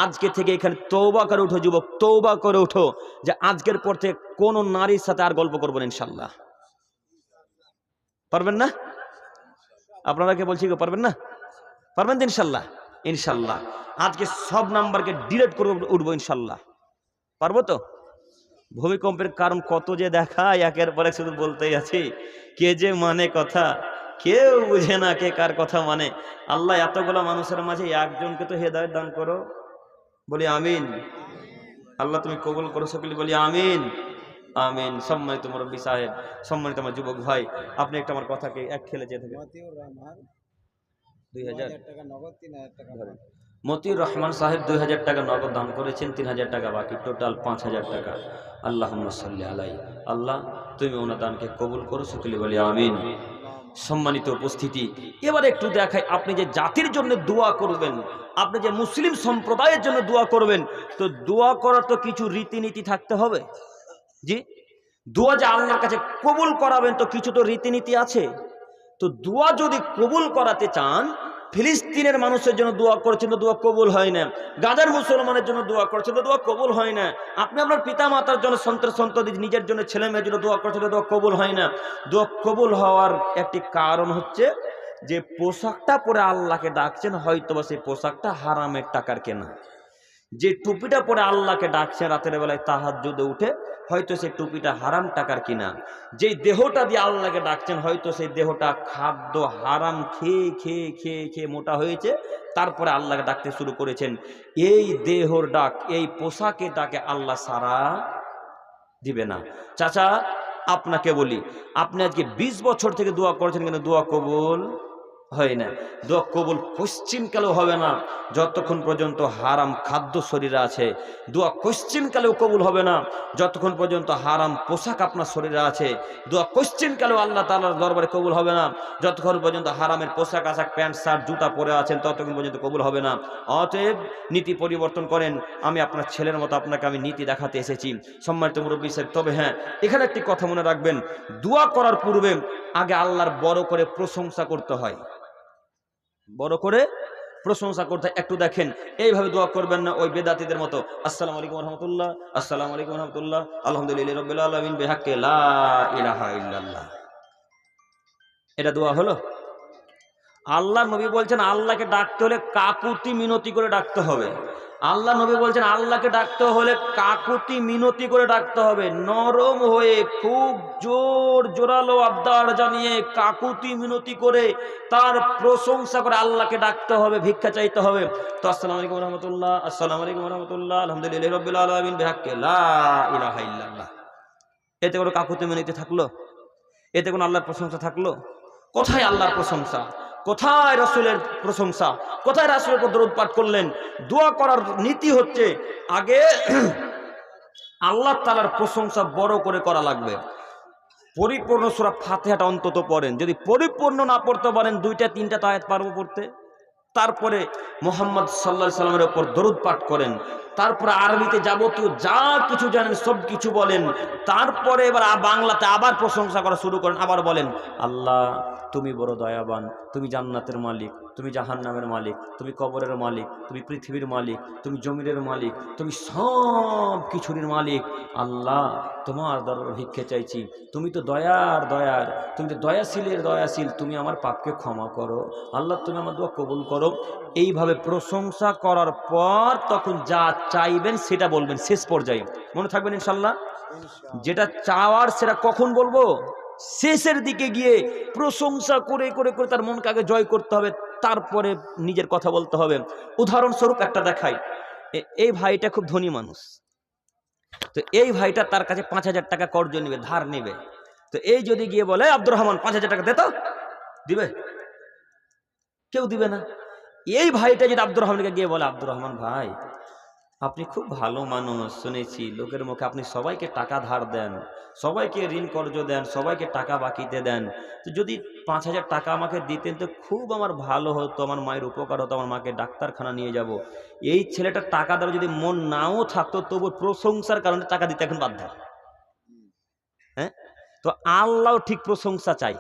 আজকে থেকে এখানে তওবা করে উঠো যুবক, তওবা করে উঠো যে আজকের পর থেকে কোনো নারীর সাথে আর গল্প করবেন ইনশাল্লাহ। পারবেন না? আপনারা কে বলছি পারবেন না? পারবেন তো ইনশাল্লাহ? ইনশাল্লাহ আজকে সব নাম্বারকে ডিলিট করে উঠবো ইনশাল্লাহ। পারবো তো? ভূমিকম্পের কারণ কত যে দেখায়, একের পর এক শুধু বলতেই আছি। কে যে মানে কথা কেউ বুঝে না, কে কার কথা মানে। আল্লাহ এতগুলো মানুষের মাঝে একজনকে তো হেদায়েত দান করো, বলি আমিন। আল্লাহ তুমি কবুল করো, সকলে বলি আমিন আমিন। সম্মানিত মুরব্বী সাহেব, সম্মানিত আমার যুবক ভাই, আপনি একটা আমার কথাকে এক খেলে যেতে থাকেন। 2000 টাকা নগদ, 3000 টাকা ধরেন। মতিউর রহমান সাহেব 2000 টাকা নগদ দান করেছেন, 3000 টাকা বাকি, টোটাল 5000 টাকা। আল্লাহুম্মা সাল্লি আলাই। আল্লাহ তুমি ওনার দানকে কবুল করো, সকলে বলি আমিন। সম্মানিত উপস্থিতি, এবার একটু দেখাই আপনি যে জাতির জন্য দোয়া করবেন, আপনি যে মুসলিম সম্প্রদায়ের জন্য দোয়া করবেন, তো দোয়া করার তো কিছু রীতিনীতি থাকতে হবে। জি, দোয়া যে আল্লাহর কাছে কবুল করাবেন তো কিছু তো রীতিনীতি আছে। তো দোয়া যদি কবুল করাতে চান, ফিলিস্তিনের মানুষের জন্য দোয়া করছেন তো দোয়া কবুল হয় না, গাজার মুসলমানের জন্য দোয়া করছেন তো দোয়া কবুল হয় না, আপনি আপনার পিতা মাতার জন্য, সন্তান সন্ততি, নিজের জন্য, ছেলে মেয়ের জন্য দোয়া করছেন তো দোয়া কবুল হয় না। দোয়া কবুল হওয়ার একটি কারণ হচ্ছে যে পোশাকটা পরে আল্লাহকে ডাকছেন, হয়তো বা সেই পোশাকটা হারামের টাকার কেনা। যে টুপিটা পরে আল্লাহকে ডাকছেন রাতের বেলায় তাহাজ্জুদে উঠে, হয়তো সেই টুপিটা হারাম টাকার কিনা। যেই দেহটা দিয়ে আল্লাহকে ডাকছেন, হয়তো সেই দেহটা খাদ্য হারাম খেয়ে খেয়ে খেয়ে খেয়ে মোটা হয়েছে, তারপরে আল্লাহকে ডাকতে শুরু করেছেন। এই দেহর ডাক, এই পোশাকের ডাকে আল্লাহ সাড়া দিবে না। চাচা আপনাকে বলি, আপনি আজকে 20 বছর থেকে দোয়া করেছেন কিন্তু দোয়া কবুল হয় না। দোয়া কবুল পশ্চিমকালেও হবে না যতক্ষণ পর্যন্ত হারাম খাদ্য শরীরে আছে। দোয়া পশ্চিমকালেও কবুল হবে না যতক্ষণ পর্যন্ত হারাম পোশাক আপনার শরীরে আছে। দোয়া পশ্চিমকালেও আল্লাহ তাআলার দরবারে কবুল হবে না যতক্ষণ পর্যন্ত হারামের পোশাক আশাক, প্যান্ট শার্ট, জুতা পরে আছেন, ততক্ষণ পর্যন্ত কবুল হবে না। অতএব নীতি পরিবর্তন করেন। আমি আপনার ছেলের মতো আপনাকে আমি নীতি দেখাতে এসেছি, সম্মানিত মুরব্বী সাহেব। তবে হ্যাঁ, এখানে একটি কথা মনে রাখবেন, দোয়া করার পূর্বে আগে আল্লাহর বড় করে প্রশংসা করতে হয়, বড় করে প্রশংসা করতে। একটু দেখেন, এইভাবে দোয়া করবেন না ওই বেদাতীদের মতো, আসসালামু আলাইকুম ওয়া রাহমাতুল্লাহ, আসসালামু আলাইকুম ওয়া রাহমাতুল্লাহ, আলহামদুলিল্লাহি রাব্বিল আলামিন, বিহাক্কি লা ইলাহা ইল্লাল্লাহ। এটা দোয়া হলো? আল্লাহ নবী বলছেন আল্লাহকে ডাকতে হলে কাকুতি মিনতি করে ডাকতে হবে। আল্লাহ নবী বলছেন আল্লাহকে ডাকতে হলে কাকুতি মিনতি করে ডাকতে হবে, নরম হয়ে, খুব জোরালো আবদার জানিয়ে, কাকুতি মিনতি করে, তার প্রশংসা করে আল্লাহকে ডাকতে হবে, ভিক্ষা চাইতে হবে। তো আসসালামু আলাইকুম ওয়া রাহমাতুল্লাহ, আসসালামু আলাইকুম ওয়া রাহমাতুল্লাহ, আলহামদুলিল্লাহি রাব্বিল আলামিন, বিহাক্কি লা ইলাহা ইল্লাল্লাহ। এতে কোনো কাকুতি মিনতি থাকলো? এতে কোনো আল্লাহর প্রশংসা থাকলো? কোথায় আল্লাহর প্রশংসা? কোথায় রাসূলের প্রশংসা? কোথায় রাসূলের উপর দরুদ পাঠ করলেন? দোয়া করার নীতি হচ্ছে আগে আল্লাহ তাআলার প্রশংসা বড় করে করা লাগবে। পরিপূর্ণ সূরা ফাতিহাটা অন্তত পড়েন। যদি পরিপূর্ণ না পড়তে পারেন, 2টা 3টা আয়াত পারবো পড়তে। তারপরে মুহাম্মদ সাল্লাল্লাহু আলাইহি সাল্লামের উপর দরুদ পাঠ করেন। তারপরে আরবিতে যাবতীয় যা কিছু জানেন সব কিছু বলেন। তারপরে এবার বাংলাতে আবার প্রশংসা করা শুরু করেন, আবার বলেন আল্লাহ তুমি বড় দয়াবান, তুমি জান্নাতের মালিক, তুমি জাহান্নামের মালিক, তুমি কবরের মালিক, তুমি পৃথিবীর মালিক, তুমি জমিনের মালিক, তুমি সব কিছুর মালিক। আল্লাহ তোমার দরবারে ভিক্ষা চাইছি, তুমি তো দয়ার দয়ার, তুমি তো দয়াশীলের দয়াশীল, তুমি আমার পাপকে ক্ষমা করো, আল্লাহ তুমি আমার দোয়া কবুল করো। এইভাবে প্রশংসা করার পর তখন যা চাইবেন সেটা বলবেন শেষ পর্যায়ে, মনে থাকবেন ইনশাল্লাহ। যেটা চাওয়ার সেটা কখন বলবো? শেষের দিকে গিয়ে প্রশংসা করে করে করে তার মনকে আগে জয় করতে হবে, তারপরে নিজের কথা বলতে হবে। উদাহরণস্বরূপ একটা দেখাই, এই ভাইটা খুব ধনী মানুষ, তো এই ভাইটা তার কাছে 5000 টাকা কর্জ নেবে, ধার নেবে। তো এই যদি গিয়ে বলে আব্দুর রহমান 5000 টাকা দে, তো দিবে? কেউ দিবে না। এই ভাইটা যদি আব্দুর রহমানকে গিয়ে বলে, আব্দুর রহমান ভাই, আপনি খুব ভালো মানুষ, শুনেছি লোকের মুখে আপনি সবাইকে টাকা ধার দেন, সবাইকে ঋণ কর্জ দেন, সবাইকে টাকা বাকিতে দেন, তো যদি 5,000 টাকা আমাকে দিতেন তো খুব আমার ভালো হতো, আমার মায়ের উপকার হতো, আমার মাকে ডাক্তারখানা নিয়ে যাব। এই ছেলেটা টাকা দেওয়ার যদি মন নাও থাকতো তবু প্রশংসার কারণে টাকা দিতে এখন বাধ্য। হ্যাঁ, তো আল্লাহ ঠিক প্রশংসা চাই।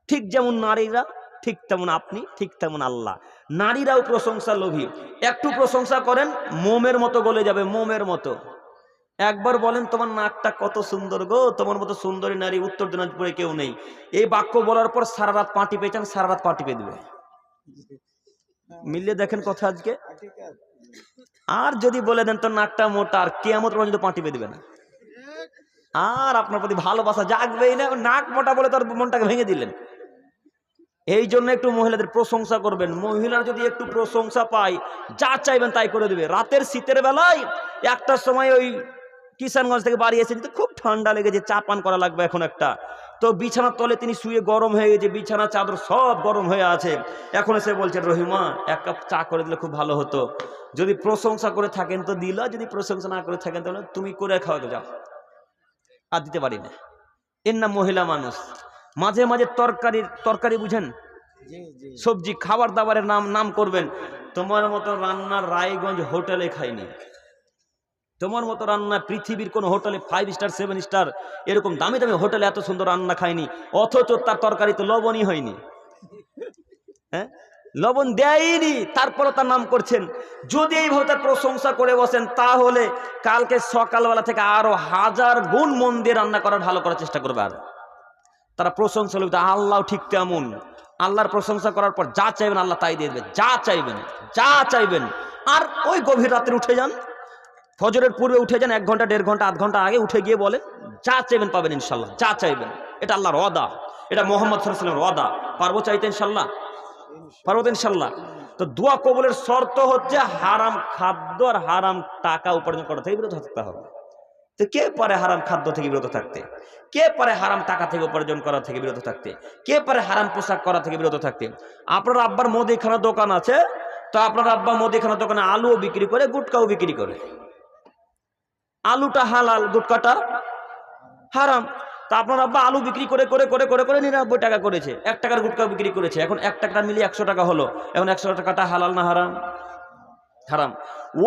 ঠিক যেমন নারীরা, ঠিক তেমন আপনি, ঠিক তেমন আল্লাহ। নারীরাও প্রশংসা লোভী। একটু প্রশংসা করেন মোমের মতো গলে যাবে, মোমের মতো। একবার বলেন তোমার নাকটা কত সুন্দর গো, তোমার মতো সুন্দরী নারী উত্তর দিনাজপুরে কেউ নেই। এই বাক্য বলার পর সারা রাত পা টিপে চান, সারা রাত পা টিপে দেবে। মিলিয়ে দেখেন কথা আজকে। আর যদি বলে দেন তো নাকটা মোটা, আর কিয়ামত পর্যন্ত পা টিপে দিবে না, আর আপনার প্রতি ভালোবাসা জাগবেই না। নাক মোটা বলে তার মনটাকে ভেঙে দিলেন। এই জন্য একটু মহিলাদের প্রশংসা করবেন। মহিলারা যদি একটু প্রশংসা পায়, যা চাইবেন তাই করে দেবে। রাতের শীতের বেলায় একটার সময় ওই কিষানগঞ্জ থেকে বাড়ি এসে কিন্তু খুব ঠান্ডা লেগেছে, চা পান করা লাগবে এখন একটা, তো বিছানার তলে তিনি শুয়ে গরম হয়ে গেছে, বিছানা চাদর সব গরম হয়ে আছে। এখন এসে বলছেন, রহিমা এক কাপ চা করে দিলে খুব ভালো হতো। যদি প্রশংসা করে থাকেন তো দিল, যদি প্রশংসা না করে থাকেন তাহলে তুমি করে খাওয়াতে যাও, আর দিতে পারি না। এর নাম মহিলা মানুষ। মাঝে মাঝে তরকারি বুঝেন, সবজি খাবার দাবারের নাম করবেন। তোমার মতো রান্নার রায়গঞ্জ হোটেলে খাইনি, তোমার মতো রান্না পৃথিবীর কোন হোটেলে 5 স্টার 7 স্টার এরকম দামি দামি হোটেলে এত সুন্দর রান্না খাইনি, অথচ তার তরকারি তো লবণই হয়নি। হ্যাঁ, লবণ দেয়নি, তারপরও তার নাম করছেন। যদি এইভাবে তার প্রশংসা করে বসেন তাহলে কালকে সকালবেলা থেকে আরো 1000 গুণ মন দিয়ে রান্না করার, ভালো করার চেষ্টা করবে। আর তারা প্রশংসা করবে, আল্লাহ ঠিক তেমন। আল্লাহর প্রশংসা করার পর যা চাইবেন আল্লাহ তাই দিয়ে দেবে, যা চাইবেন, যা চাইবেন। আর ওই গভীর রাতে উঠে যান, ফজরের পূর্বে উঠে যান, 1 ঘন্টা 1.5 ঘন্টা 8 ঘন্টা আগে উঠে গিয়ে বলেন, যা চাইবেন পাবেন ইনশাল্লাহ, যা চাইবেন। এটা আল্লাহর ওয়াদা, এটা মুহাম্মদ সাল্লাল্লাহু আলাইহি ওয়াসাল্লামের ওয়াদা। পারবো চাইতে ইনশাল্লাহ, পারবো তো ইনশাল্লাহ। তো দোয়া কবুলের শর্ত হচ্ছে হারাম খাদ্য আর হারাম টাকা উপার্জন করা থেকে বিরত থাকতে হবে। তো কে পারে হারাম খাদ্য থেকে বিরত থাকতে? কে পারে হারাম টাকা থেকে উপার্জন করা থেকে বিরত থাকতে? কে পারে হারাম পোশাক করা থেকে বিরত থাকতে? আপনার আব্বার মুদিখানা দোকান আছে, তো আপনার আব্বা মুদিখানা দোকানে আলুও বিক্রি করে, গুটকাও বিক্রি করে। আলুটা হালাল, গুটকাটা হারাম। তা আপনার আব্বা আলু বিক্রি করে করে করে করে করে 99 টাকা করেছে, 1 টাকার গুটকা বিক্রি করেছে, এখন 1 টাকা মিলিয়ে 100 টাকা হলো। এখন 100 টাকাটা হালাল না হারাম? হারাম।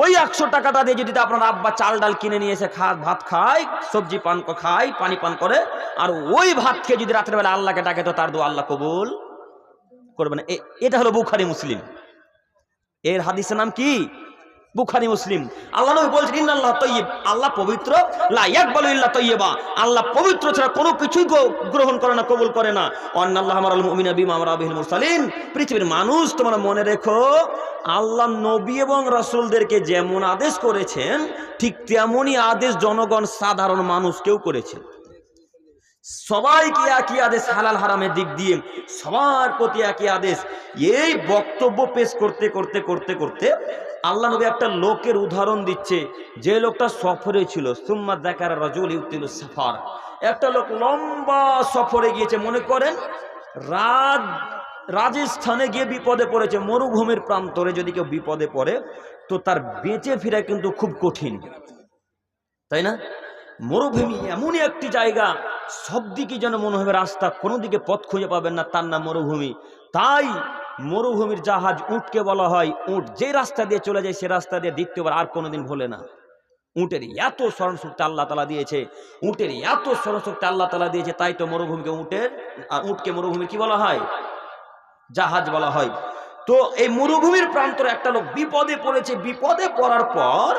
ওই 100 টাকাটা দিয়ে যদি আপনার আব্বা চাল ডাল কিনে নিয়ে এসে ভাত খায়, সবজি পান খায়, পানি পান করে, আর ওই ভাত খেয়ে যদি রাতের বেলা আল্লাহকে ডাকে, তো তার দোয়া আল্লাহ কবুল করবে না। এটা হলো বুখারী মুসলিম। এর হাদিসের নাম কি? বুখারী মুসলিম। আল্লাহ নবী বলছেন, ইন্নাল্লাহ তাইয়্যিব, আল্লাহ পবিত্র, লা ইয়াকবালু ইল্লা তাইয়্যিবা, আল্লাহ পবিত্র ছাড়া কোনো কিছুই গ্রহণ করে না, কবুল করে না। আন্নাল্লাহ আমারাল মুমিনা বিমা আমারা বিহিল মুরসালিন, পৃথিবীর মানুষ তোমরা মনে রেখো, আল্লাহ নবী এবং রাসূলদেরকে যেমন আদেশ করেছেন ঠিক তেমনই আদেশ জনগণ সাধারণ মানুষকেও করেছেন। সবাইকে একই আদেশ, হালাল হারামের দিক দিয়ে সবার প্রতি একই আদেশ। এই বক্তব্য পেশ করতে করতে করতে করতে আল্লাহ নবী একটা লোকের উদাহরণ দিচ্ছে, যে লোকটা সফরে ছিল। সুম্মা যাকারা রাজুল ইউতিলুস সাফার, একটা লোক লম্বা সফরে গিয়েছে, মনে করেন রাজস্থানে গিয়ে বিপদে পড়েছে, মরুভূমির প্রান্তরে যদি কেউ বিপদে পড়ে তো তার বেঁচে ফেরা কিন্তু খুব কঠিন, তাই না? মরুভূমি এমনই একটি জায়গা, সব দিকে যেন মনে হবে রাস্তা, কোনো দিকে পথ খুঁজে পাবেন না, তার নাম মরুভূমি। তাই মরুভূমির জাহাজ উটকে বলা হয়। উট যে রাস্তা দিয়ে চলে যায় সে রাস্তা দিয়ে দ্বিতীয়বার আর কোনোদিন ভোলে না। উটের এত স্মরণশক্তি আল্লাহ তাআলা দিয়েছে, উটের এত স্মরণশক্তি আল্লাহ তাআলা দিয়েছে, তাই তো মরুভূমিকে উটকে মরুভূমি কি বলা হয়? জাহাজ বলা হয়। তো এই মরুভূমির প্রান্তরে একটা লোক বিপদে পড়েছে। বিপদে পড়ার পর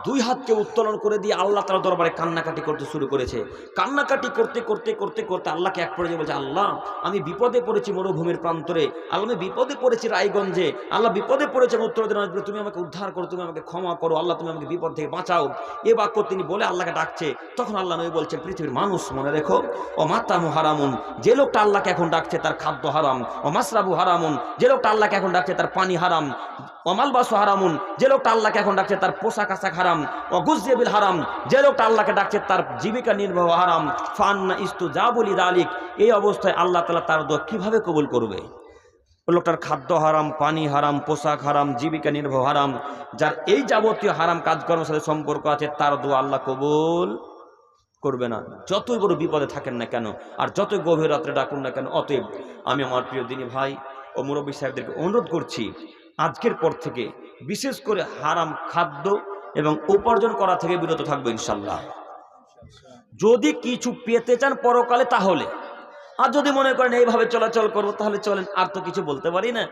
2 হাতকে উত্তোলন করে দিয়ে আল্লাহ তাআলার দরবারে কান্নাকাটি করতে শুরু করেছে। কান্নাকাটি করতে করতে করতে করতে আল্লাহকে এক পর্যায়ে বলছে, আল্লাহ আমি বিপদে পড়েছি মরুভূমির প্রান্তরে, আল্লাহ আমি বিপদে পড়েছি রায়গঞ্জে, আল্লাহ বিপদে পড়েছি উত্তর দিনাজপুরে, তুমি আমাকে উদ্ধার করো, তুমি আমাকে ক্ষমা করো, আল্লাহ তুমি আমাকে বিপদ থেকে বাঁচাও। এ বাক্য তিনি বলে আল্লাহকে ডাকছে। তখন আল্লাহ নবী বলছেন, পৃথিবীর মানুষ মনে রেখো, ও মাতামু হারামুন, যে লোকটা আল্লাহকে এখন ডাকছে তার খাদ্য হারাম। ও মাসরাবু হারামুন, যে লোকটা আল্লাহকে এখন ডাকছে তার পানি হারাম। ও মালবাসু হারামুন, যে লোকটা আল্লাহকে এখন ডাকছে তার পোশাক আশাক হারাম। ও গুযিবিল হারাম, যে লোকটা আল্লাহকে ডাকছে তার জীবিকা নির্বাহ হারাম। ফান্না ইস্তুজাবু লিযালিক, এই অবস্থায় আল্লাহ তাআলা তার দোয়া কিভাবে কবুল করবে? ওই লোকটার খাদ্য হারাম, পানি হারাম, পোশাক হারাম, জীবিকা নির্বাহ হারাম। যার এই যাবতীয় হারাম কাজকর্মের সাথে সম্পর্ক আছে তার দোয়া আল্লাহ কবুল করবে না, যতই বড় বিপদে থাকেন না কেন, আর যতই গভীর রাত্রে ডাকুন না কেন। অতএব আমি আমার প্রিয় দিনী ভাই ও মুরব্বী সাহেবদেরকে অনুরোধ করছি, আজকের পর থেকে বিশেষ করে হারাম খাদ্য এবং উপার্জন করা থেকে বিরত থাকবো ইনশাল্লাহ। যদি কিছু পেতে চান পরকালে তাহলে, আর যদি মনে করেন এইভাবে চলাচল করবো তাহলে চলেন, আর তো কিছু বলতে পারি না।